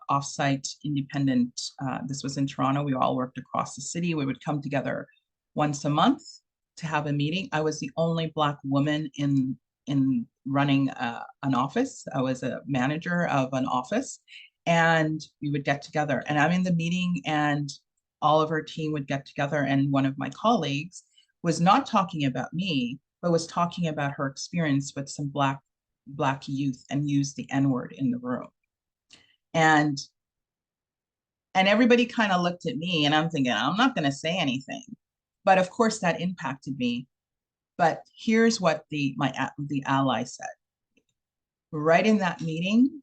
offsite independent. This was in Toronto. We all worked across the city. We would come together once a month to have a meeting. I was the only Black woman in running an office. I was a manager of an office, and we would get together. And I'm in the meeting, and all of our team would get together. And one of my colleagues was not talking about me, but was talking about her experience with some Black youth and used the N-word in the room. And everybody kind of looked at me, and I'm thinking, I'm not going to say anything. But of course, that impacted me. But here's what the ally said. Right in that meeting,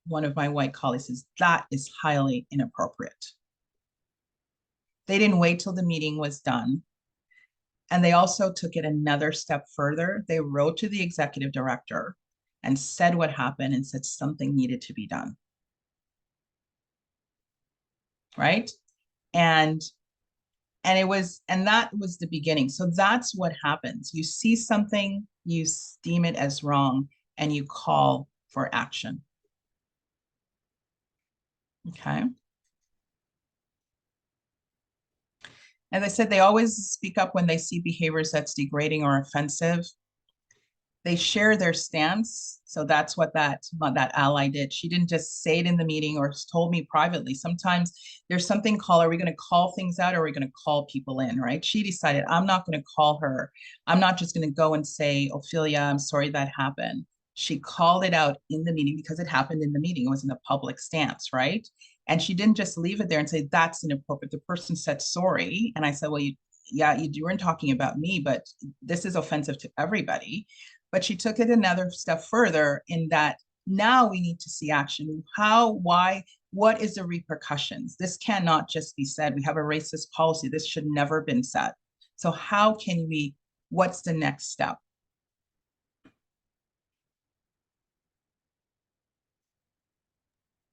one of my white colleagues says, that is highly inappropriate. They didn't wait till the meeting was done. And they also took it another step further. They wrote to the executive director and said what happened and said something needed to be done. Right? And that was the beginning. So that's what happens. You see something, you deem it as wrong, and you call for action. Okay. As I said, they always speak up when they see behaviors that's degrading or offensive. They share their stance. So that's what that ally did. She didn't just say it in the meeting or told me privately. Sometimes there's something called, are we going to call things out or are we going to call people in, right? She decided, I'm not going to call her. I'm not just going to go and say, Ophelia, I'm sorry that happened. She called it out in the meeting because it happened in the meeting. It was in a public stance, right? And she didn't just leave it there and say, that's inappropriate. The person said sorry. And I said, well, you weren't talking about me, but this is offensive to everybody. But she took it another step further in that now we need to see action. How, why, what is the repercussions? This cannot just be said. We have a racist policy. This should never been said. So how can we, what's the next step?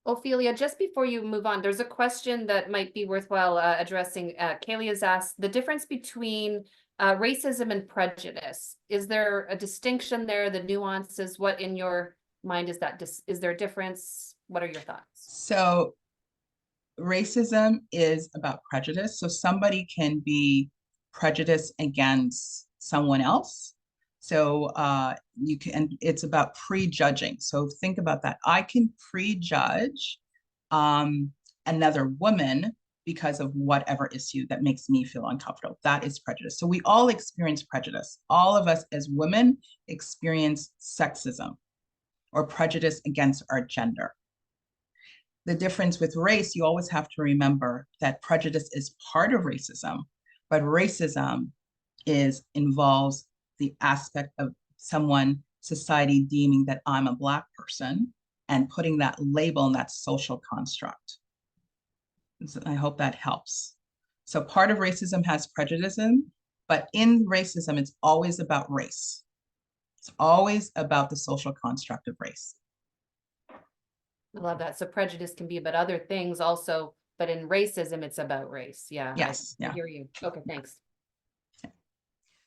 Ophelia, just before you move on, there's a question that might be worthwhile addressing. Kaylee has asked the difference between racism and prejudice. Is there a distinction there, the nuances? What in your mind is that? Is there a difference? What are your thoughts? So racism is about prejudice. So somebody can be prejudiced against someone else. So you can, and it's about prejudging. So think about that. I can prejudge another woman because of whatever issue that makes me feel uncomfortable. That is prejudice. So we all experience prejudice. All of us as women experience sexism or prejudice against our gender. The difference with race, you always have to remember that prejudice is part of racism, but racism involves the aspect of society deeming that I'm a Black person and putting that label in that social construct. So I hope that helps. So part of racism has prejudice, but in racism, it's always about race. It's always about the social construct of race. I love that. So prejudice can be about other things also, but in racism, it's about race. Yeah, Yes, I yeah. hear you. Okay, thanks.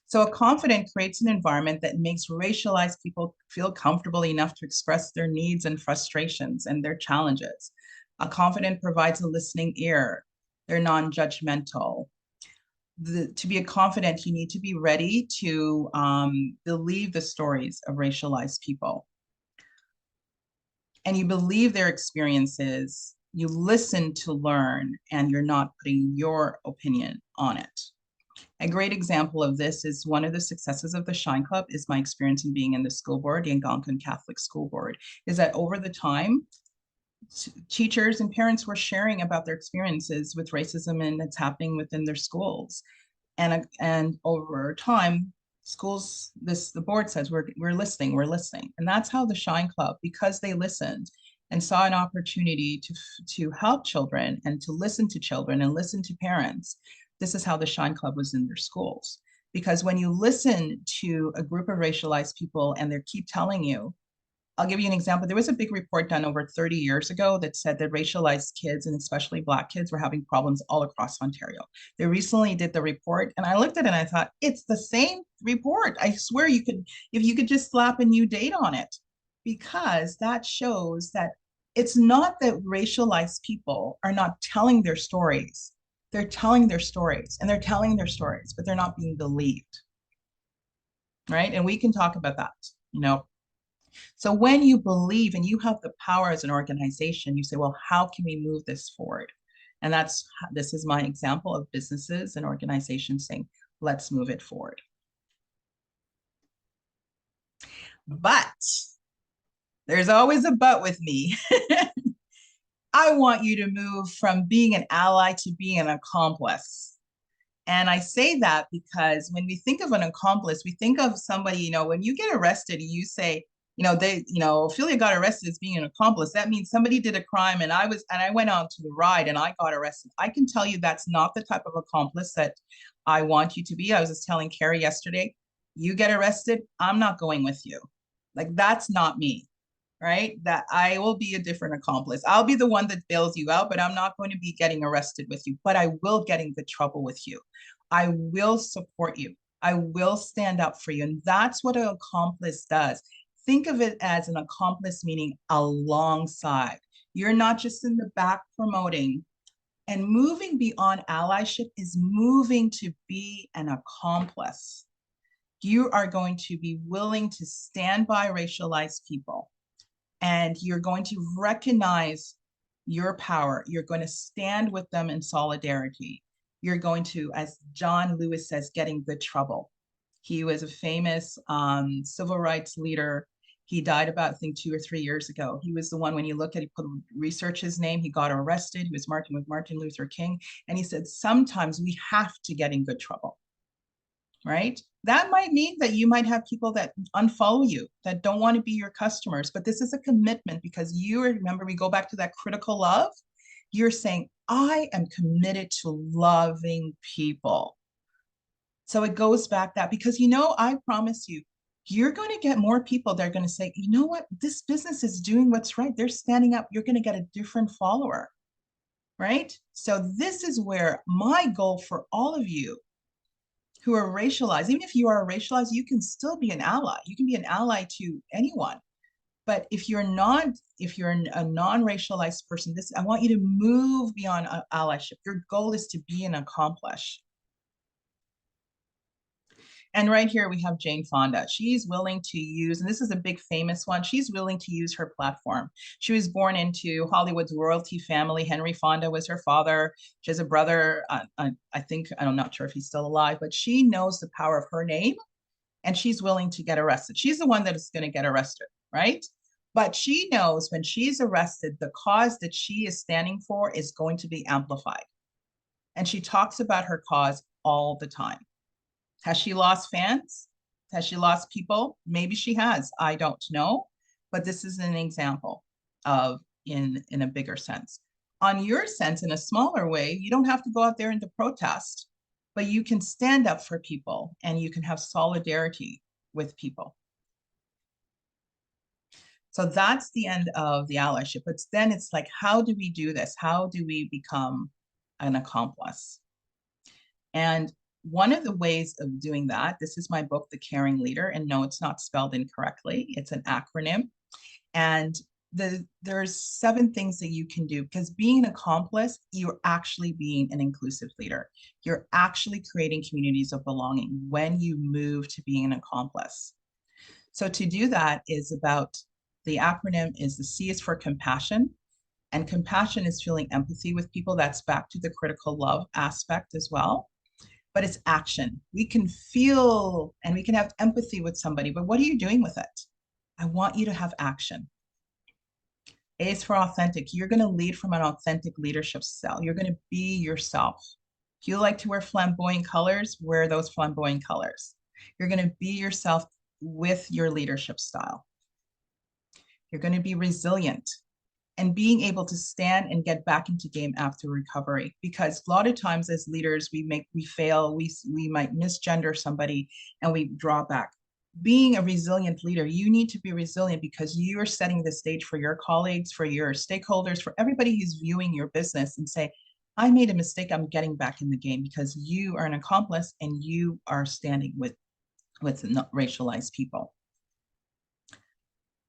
So a confident creates an environment that makes racialized people feel comfortable enough to express their needs and frustrations and their challenges. A confident provides a listening ear. They're non-judgmental. To be a confident, you need to be ready to believe the stories of racialized people. And you believe their experiences, you listen to learn, and you're not putting your opinion on it. A great example of this is one of the successes of the Shine Club is my experience in being in the school board, the Algonquin Catholic School Board, is that over the time, teachers and parents were sharing about their experiences with racism and it's happening within their schools. And over time, schools, the board says we're listening. And that's how the Shine Club, because they listened and saw an opportunity to help children and to listen to children and listen to parents. This is how the Shine Club was in their schools. Because when you listen to a group of racialized people and they keep telling you, I'll give you an example. There was a big report done over 30 years ago that said that racialized kids and especially Black kids were having problems all across Ontario. They recently did the report and I looked at it and I thought, it's the same report. I swear you could, if you could just slap a new date on it, because that shows that it's not that racialized people are not telling their stories. They're telling their stories and they're telling their stories, but they're not being believed. Right. And we can talk about that, you know. So when you believe and you have the power as an organization, you say, well, how can we move this forward? And this is my example of businesses and organizations saying, let's move it forward. But there's always a but with me. I want you to move from being an ally to being an accomplice. And I say that because when we think of an accomplice, we think of somebody, you know, when you get arrested, you say, Ophelia got arrested as being an accomplice. That means somebody did a crime and I went on to the ride and I got arrested. I can tell you that's not the type of accomplice that I want you to be. I was just telling Carrie yesterday, you get arrested, I'm not going with you. Like, that's not me, right? That I will be a different accomplice. I'll be the one that bails you out, but I'm not going to be getting arrested with you, but I will get in good trouble with you. I will support you. I will stand up for you. And that's what an accomplice does. Think of it as an accomplice, meaning alongside. You're not just in the back promoting. And moving beyond allyship is moving to be an accomplice. You are going to be willing to stand by racialized people and you're going to recognize your power. You're going to stand with them in solidarity. You're going to, as John Lewis says, get in good trouble. He was a famous civil rights leader. He died about, I think, 2 or 3 years ago. He was the one, when you look at, he put research his name, he got arrested. He was marching with Martin Luther King. And he said, sometimes we have to get in good trouble, right? That might mean that you might have people that unfollow you, that don't want to be your customers, but this is a commitment because you remember, we go back to that critical love. You're saying, I am committed to loving people. So it goes back that, because, I promise you, you're going to get more people that are going to say, you know what, this business is doing what's right. They're standing up. You're going to get a different follower, right? So this is where my goal for all of you who are racialized, even if you are racialized, you can still be an ally. You can be an ally to anyone. But if you're a non-racialized person, I want you to move beyond allyship. Your goal is to be an accomplice. And right here we have Jane Fonda. She's willing to use, and this is a big famous one, she's willing to use her platform. She was born into Hollywood's royalty family. Henry Fonda was her father. She has a brother, I think, I'm not sure if he's still alive, but she knows the power of her name and she's willing to get arrested. She's the one that is going to get arrested, right? But she knows when she's arrested, the cause that she is standing for is going to be amplified. And she talks about her cause all the time. Has she lost fans? Has she lost people? Maybe she has. I don't know. But this is an example of in a bigger sense. On your sense, in a smaller way, you don't have to go out there into protest, but you can stand up for people and you can have solidarity with people. So that's the end of the allyship. But then it's like, how do we do this? How do we become an accomplice? And one of the ways of doing that, this is my book, The Caring Leader. And no, it's not spelled incorrectly. It's an acronym. And there's 7 things that you can do, because being an accomplice, you're actually being an inclusive leader. You're actually creating communities of belonging when you move to being an accomplice. So to do that is about, the acronym is, the C is for compassion. And compassion is feeling empathy with people. That's back to the critical love aspect as well. But it's action. We can feel and we can have empathy with somebody, but what are you doing with it? I want you to have action. A is for authentic. You're going to lead from an authentic leadership style. You're going to be yourself. If you like to wear flamboyant colors, wear those flamboyant colors. You're going to be yourself with your leadership style. You're going to be resilient and being able to stand and get back into game after recovery. Because a lot of times as leaders, we fail, we might misgender somebody and we draw back. Being a resilient leader, you need to be resilient because you are setting the stage for your colleagues, for your stakeholders, for everybody who's viewing your business, and say, I made a mistake, I'm getting back in the game, because you are an accomplice and you are standing with not racialized people.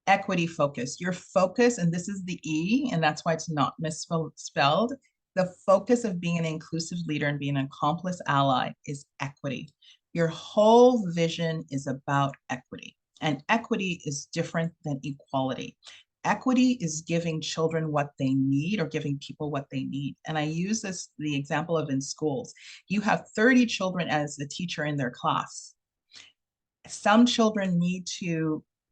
Equity focus. Your focus, and this is the E, and that's why it's not misspelled. The focus of being an inclusive leader and being an accomplice ally is equity. Your whole vision is about equity, and equity is different than equality. Equity is giving children what they need, or giving people what they need. And I use the example of in schools. You have 30 children as a teacher in their class. Some children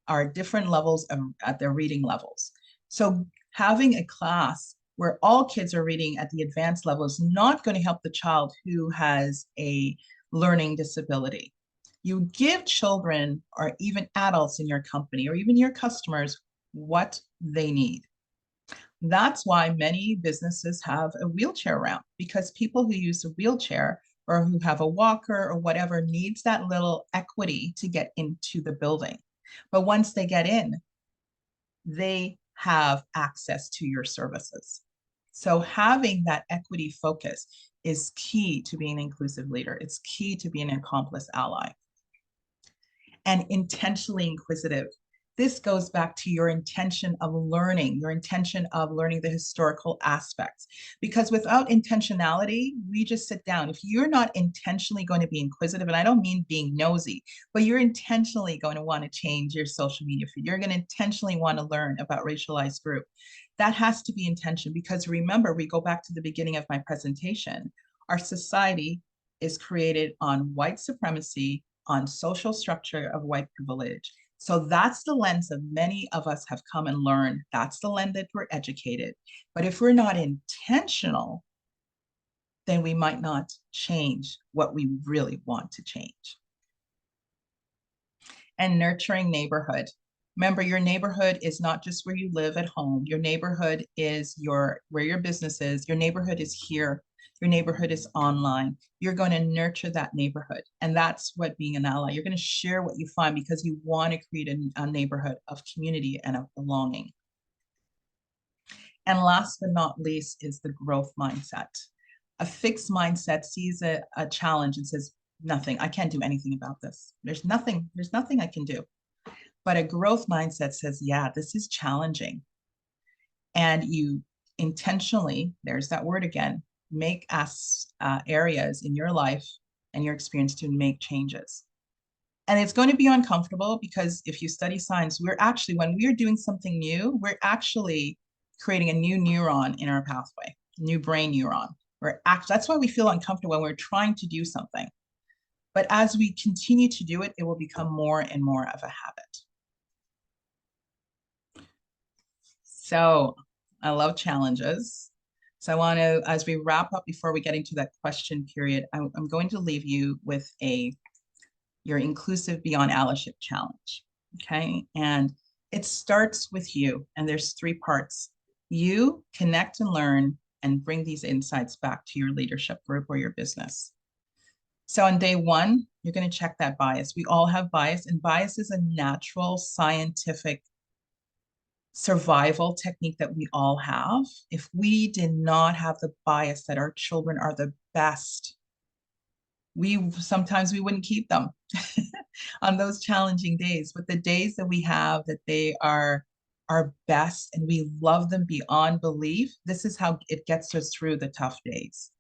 are different levels at their reading levels. So having a class where all kids are reading at the advanced level is not going to help the child who has a learning disability. You give children, or even adults in your company, or even your customers, what they need. That's why many businesses have a wheelchair ramp, because people who use a wheelchair or who have a walker or whatever needs that little equity to get into the building. But once they get in, they have access to your services. So having that equity focus is key to being an inclusive leader. It's key to being an accomplice ally. And intentionally inquisitive. This goes back to your intention of learning the historical aspects. Because without intentionality, we just sit down. If you're not intentionally going to be inquisitive, and I don't mean being nosy, but you're intentionally going to want to change your social media feed. You're going to intentionally want to learn about racialized group. That has to be intention, because remember, we go back to the beginning of my presentation. Our society is created on white supremacy, on social structure of white privilege. So that's the lens that many of us have come and learned. That's the lens that we're educated. But if we're not intentional, then we might not change what we really want to change. And nurturing neighborhood. Remember, your neighborhood is not just where you live at home. Your neighborhood is where your business is. Your neighborhood is here. Your neighborhood is online. You're going to nurture that neighborhood. And that's what being an ally. You're going to share what you find, because you want to create a neighborhood of community and of belonging. And last but not least is the growth mindset. A fixed mindset sees a challenge and says, nothing, I can't do anything about this. There's nothing I can do. But a growth mindset says, yeah, this is challenging. And you intentionally, there's that word again, make areas in your life and your experience to make changes. And it's going to be uncomfortable, because if you study science, when we are doing something new, we're actually creating a new neuron in our pathway, new brain neuron. That's why we feel uncomfortable when we're trying to do something. But as we continue to do it, it will become more and more of a habit. So I love challenges. So I want to, as we wrap up, before we get into that question period, I'm going to leave you with your inclusive beyond allyship challenge. Okay. And it starts with you. And there's 3 parts. You connect and learn and bring these insights back to your leadership group or your business. So on day 1, you're going to check that bias. We all have bias, and bias is a natural scientific survival technique that we all have. If we did not have the bias that our children are the best, we sometimes we wouldn't keep them on those challenging days. But the days that we have that they are our best and we love them beyond belief, this is how it gets us through the tough days.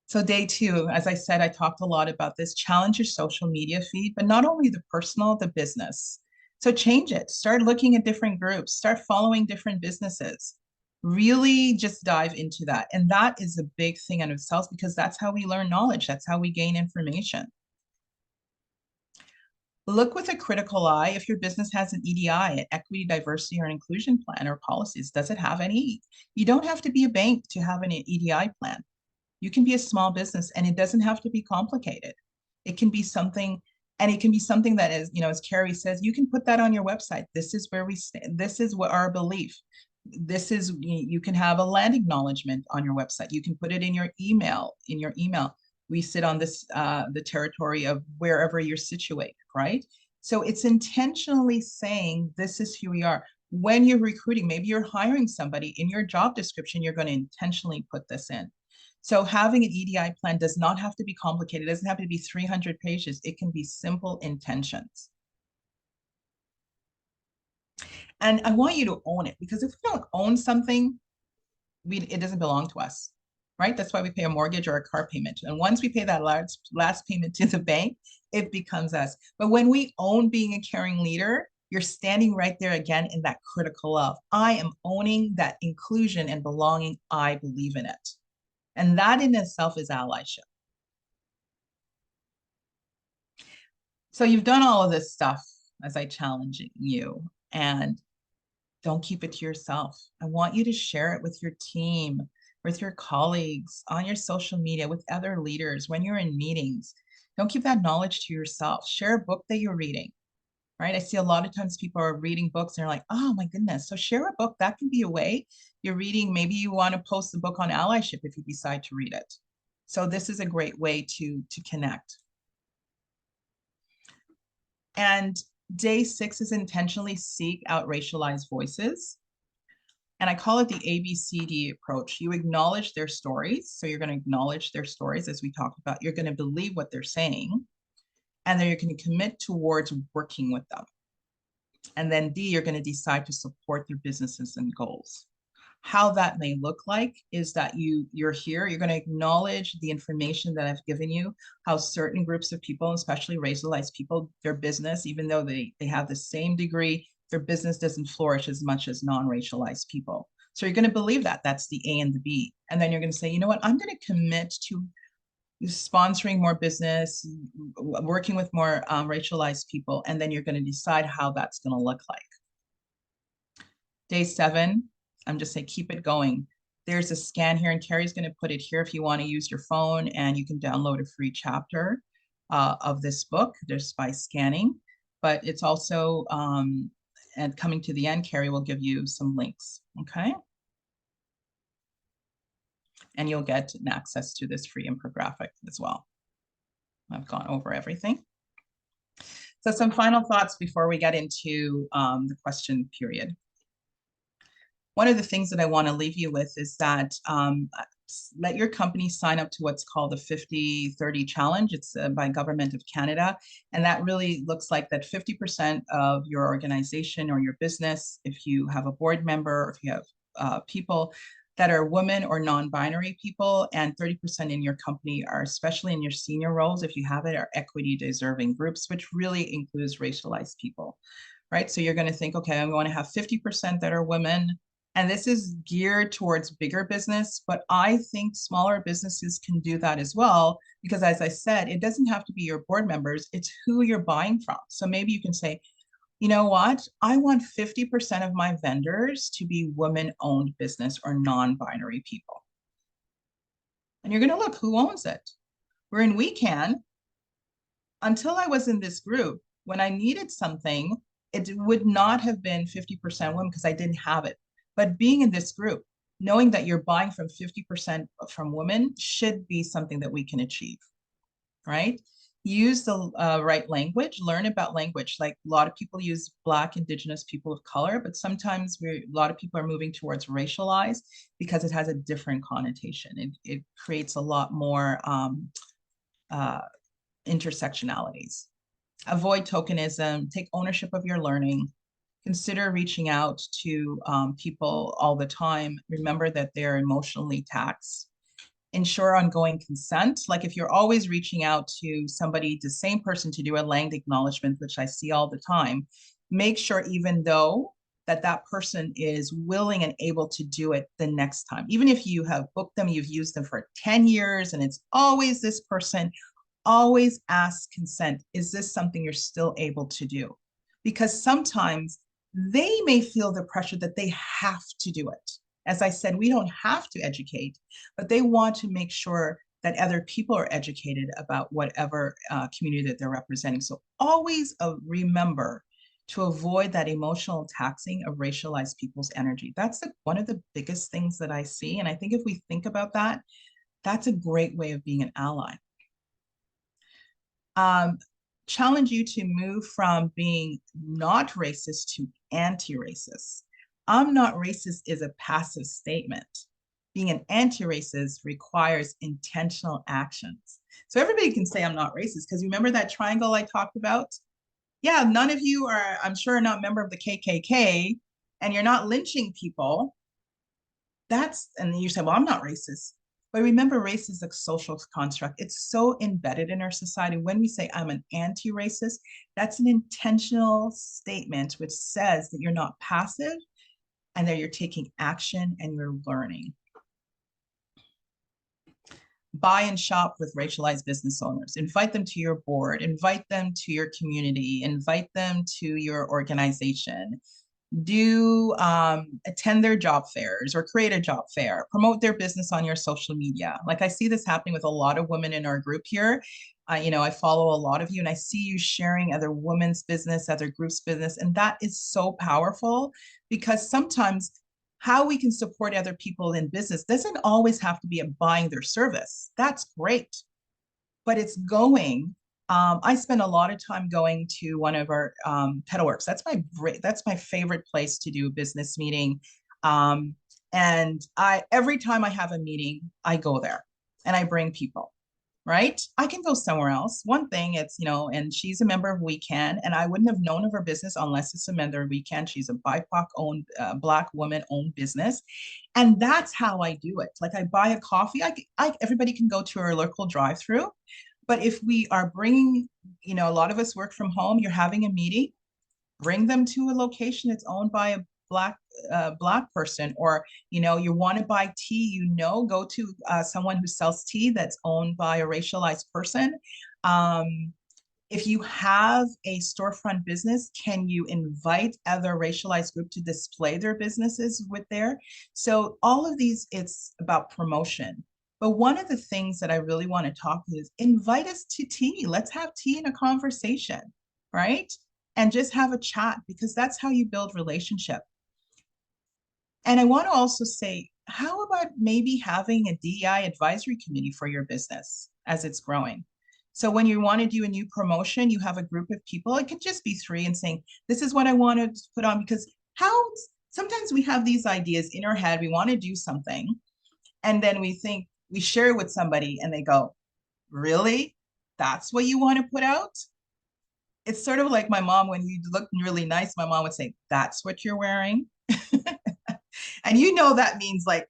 So day 2, as I said, I talked a lot about this. Challenge your social media feed, but not only the personal, the business. So change it. Start looking at different groups. Start following different businesses. Really just dive into that. And that is a big thing in itself because that's how we learn knowledge. That's how we gain information. Look with a critical eye if your business has an EDI, an equity, diversity, or inclusion plan or policies. Does it have any? You don't have to be a bank to have an EDI plan. You can be a small business and it doesn't have to be complicated. It can be something, and it can be something that is, as Carrie says, you can put that on your website. This is where we stand. This is what our belief. This is, you can have a land acknowledgement on your website. You can put it in your email, We sit on this, the territory of wherever you're situated, right? So it's intentionally saying, this is who we are. When you're recruiting, maybe you're hiring somebody, in your job description, you're going to intentionally put this in. So having an EDI plan does not have to be complicated. It doesn't have to be 300 pages. It can be simple intentions. And I want you to own it, because if we don't own something, it doesn't belong to us, right? That's why we pay a mortgage or a car payment. And once we pay that last payment to the bank, it becomes us. But when we own being a caring leader, you're standing right there again in that critical love. I am owning that inclusion and belonging. I believe in it. And that in itself is allyship. So you've done all of this stuff as I challenge you, and don't keep it to yourself. I want you to share it with your team, with your colleagues, on your social media, with other leaders, when you're in meetings. Don't keep that knowledge to yourself. Share a book that you're reading, right? I see a lot of times people are reading books and they're like, oh my goodness. So share a book. That can be a way. You're reading, maybe you want to post a book on allyship if you decide to read it. So this is a great way to connect. And day 6 is intentionally seek out racialized voices. And I call it the ABCD approach. You acknowledge their stories. So you're going to acknowledge their stories, as we talked about. You're going to believe what they're saying. And then you're going to commit towards working with them. And then D, you're going to decide to support their businesses and goals. How that may look like is that you're here, you're going to acknowledge the information that I've given you, how certain groups of people, especially racialized people, their business, even though they have the same degree, their business doesn't flourish as much as non-racialized people. So you're going to believe that. That's the A and the B. And then you're going to say, you know what, I'm going to commit to sponsoring more business, working with more racialized people. And then you're going to decide how that's going to look like. Day 7, I'm just saying, keep it going. There's a scan here, and Carrie's going to put it here if you want to use your phone, and you can download a free chapter of this book just by scanning. But it's also, and coming to the end, Carrie will give you some links, okay? And you'll get access to this free infographic as well. I've gone over everything. So some final thoughts before we get into the question period. One of the things that I want to leave you with is that let your company sign up to what's called the 50-30 challenge. It's by Government of Canada. And that really looks like that 50% of your organization or your business, if you have a board member, or if you have people that are women or non-binary people, and 30% in your company are, especially in your senior roles, if you have it, are equity deserving groups, which really includes racialized people, right? So you're going to think, okay, I'm going to have 50% that are women. And this is geared towards bigger business, but I think smaller businesses can do that as well, because as I said, it doesn't have to be your board members, it's who you're buying from. So maybe you can say, you know what, I want 50% of my vendors to be women-owned business or non-binary people. And you're going to look who owns it. We're in WeCan. Until I was in this group, when I needed something, it would not have been 50% women because I didn't have it. But being in this group, knowing that you're buying from 50% from women should be something that we can achieve, right? use the right language, learn about language. Like a lot of people use Black, Indigenous, people of color, but sometimes a lot of people are moving towards racialized because it has a different connotation. It creates a lot more uh, intersectionalities. Avoid tokenism, take ownership of your learning, consider reaching out to people all the time. Remember that they're emotionally taxed. Ensure ongoing consent. Like if you're always reaching out to somebody, the same person to do a land acknowledgement, which I see all the time, make sure even though that person is willing and able to do it the next time. Even if you have booked them, you've used them for 10 years and it's always this person, always ask consent. Is this something you're still able to do? Because sometimes they may feel the pressure that they have to do it. As I said, we don't have to educate, but they want to make sure that other people are educated about whatever community that they're representing. So always remember to avoid that emotional taxing of racialized people's energy. That's one of the biggest things that I see. And I think if we think about that, that's a great way of being an ally. Challenge you to move from being not racist to anti-racist. I'm not racist is a passive statement. Being an anti-racist requires intentional actions. So everybody can say I'm not racist because remember that triangle I talked about? Yeah, none of you are, I'm sure, not a member of the KKK and you're not lynching people. And you say, well, I'm not racist. But remember, race is a social construct. It's so embedded in our society. When we say I'm an anti-racist, that's an intentional statement which says that you're not passive and that you're taking action and you're learning. Buy and shop with racialized business owners. Invite them to your board, invite them to your community, invite them to your organization. Attend their job fairs or create a job fair, promote their business on your social media. Like I see this happening with a lot of women in our group here. I follow a lot of you and I see you sharing other women's business, other groups' business. And that is so powerful because sometimes how we can support other people in business doesn't always have to be buying their service. That's great, but it's going. I spend a lot of time going to one of our Pedalworks. That's my favorite place to do a business meeting. And every time I have a meeting, I go there and I bring people. Right? I can go somewhere else. One thing, and she's a member of WeCan, and I wouldn't have known of her business unless it's a member of WeCan. She's a BIPOC owned, Black woman owned business. And that's how I do it. Like I buy a coffee, everybody can go to our local drive-through. But if we are bringing, a lot of us work from home, you're having a meeting, bring them to a location that's owned by a Black person, or you want to buy tea, go to someone who sells tea that's owned by a racialized person. If you have a storefront business, can you invite other racialized group to display their businesses with there? So all of these, it's about promotion. But one of the things that I really want to talk is invite us to tea. Let's have tea and a conversation, right? And just have a chat because that's how you build relationship. And I want to also say, how about maybe having a DEI advisory committee for your business as it's growing? So when you want to do a new promotion, you have a group of people. It could just be 3 and saying, this is what I want to put on, because sometimes we have these ideas in our head, we want to do something, and then we share it with somebody and they go, really? That's what you want to put out? It's sort of like my mom, when you look really nice, my mom would say, that's what you're wearing? And that means like,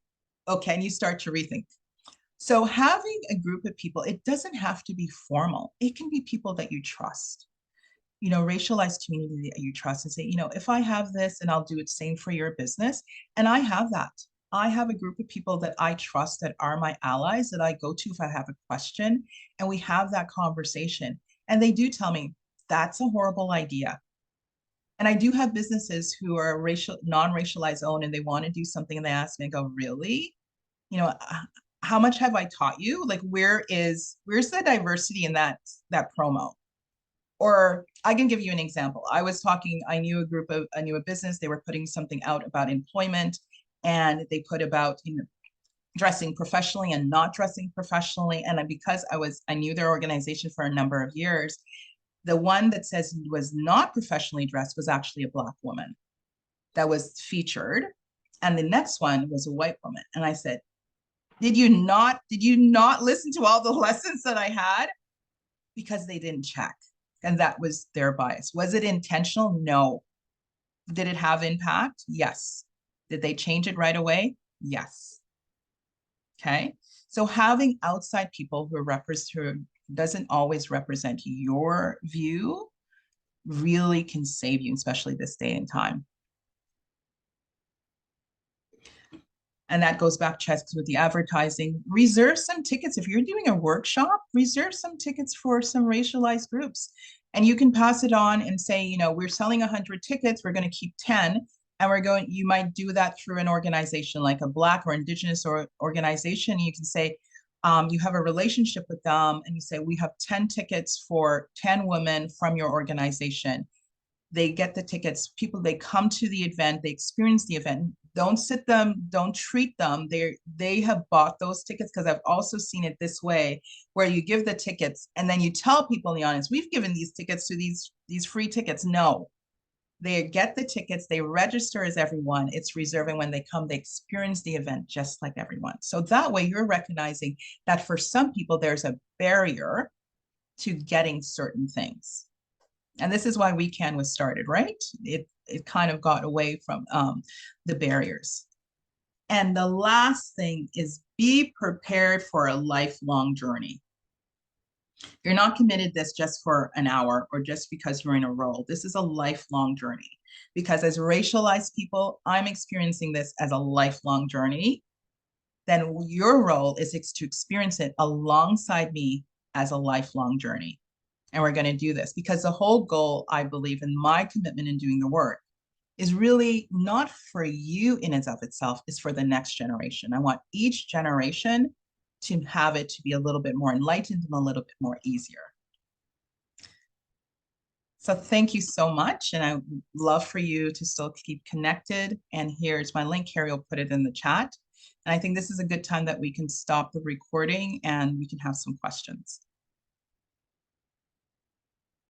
okay, and you start to rethink. So having a group of people, it doesn't have to be formal. It can be people that you trust, racialized community that you trust, and say, if I have this and I'll do it same for your business. And I have that. I have a group of people that I trust that are my allies that I go to if I have a question, and we have that conversation. And they do tell me, that's a horrible idea. And I do have businesses who are non-racialized owned, and they want to do something, and they ask me, I go, really? How much have I taught you? Like, where's the diversity in that promo? Or I can give you an example. I knew a business, they were putting something out about employment, and they put about, dressing professionally and not dressing professionally. And because I knew their organization for a number of years, the one that says was not professionally dressed was actually a Black woman that was featured. And the next one was a white woman. And I said, did you not listen to all the lessons that I had? Because they didn't check. And that was their bias. Was it intentional? No. Did it have impact? Yes. Did they change it right away? Yes. Okay. So having outside people who doesn't always represent your view really can save you, especially this day and time. And that goes back, checks with the advertising. Reserve some tickets. If you're doing a workshop, reserve some tickets for some racialized groups. And you can pass it on and say, you know, we're selling 100 tickets, we're going to keep 10. And you might do that through an organization like a Black or Indigenous organization. You can say, you have a relationship with them and you say, we have 10 tickets for 10 women from your organization. They get the tickets, they come to the event, they experience the event. Don't treat them. They have bought those tickets, because I've also seen it this way, where you give the tickets and then you tell people in the audience, we've given these tickets to these free tickets. No, they get the tickets, they register as everyone, it's reserving. When they come, they experience the event just like everyone. So that way you're recognizing that for some people, there's a barrier to getting certain things. And this is why WeCan was started, right? It kind of got away from the barriers. And the last thing is be prepared for a lifelong journey. You're not committed this just for an hour or just because you're in a role. This is a lifelong journey, because as racialized people, I'm experiencing this as a lifelong journey. Then your role is to experience it alongside me as a lifelong journey. And we're going to do this because the whole goal, I believe, in my commitment in doing the work, is really not for you in and of itself, is for the next generation. I want each generation to have it to be a little bit more enlightened and a little bit more easier. So thank you so much. And I would love for you to still keep connected. And here's my link. Carrie will put it in the chat. And I think this is a good time that we can stop the recording and we can have some questions.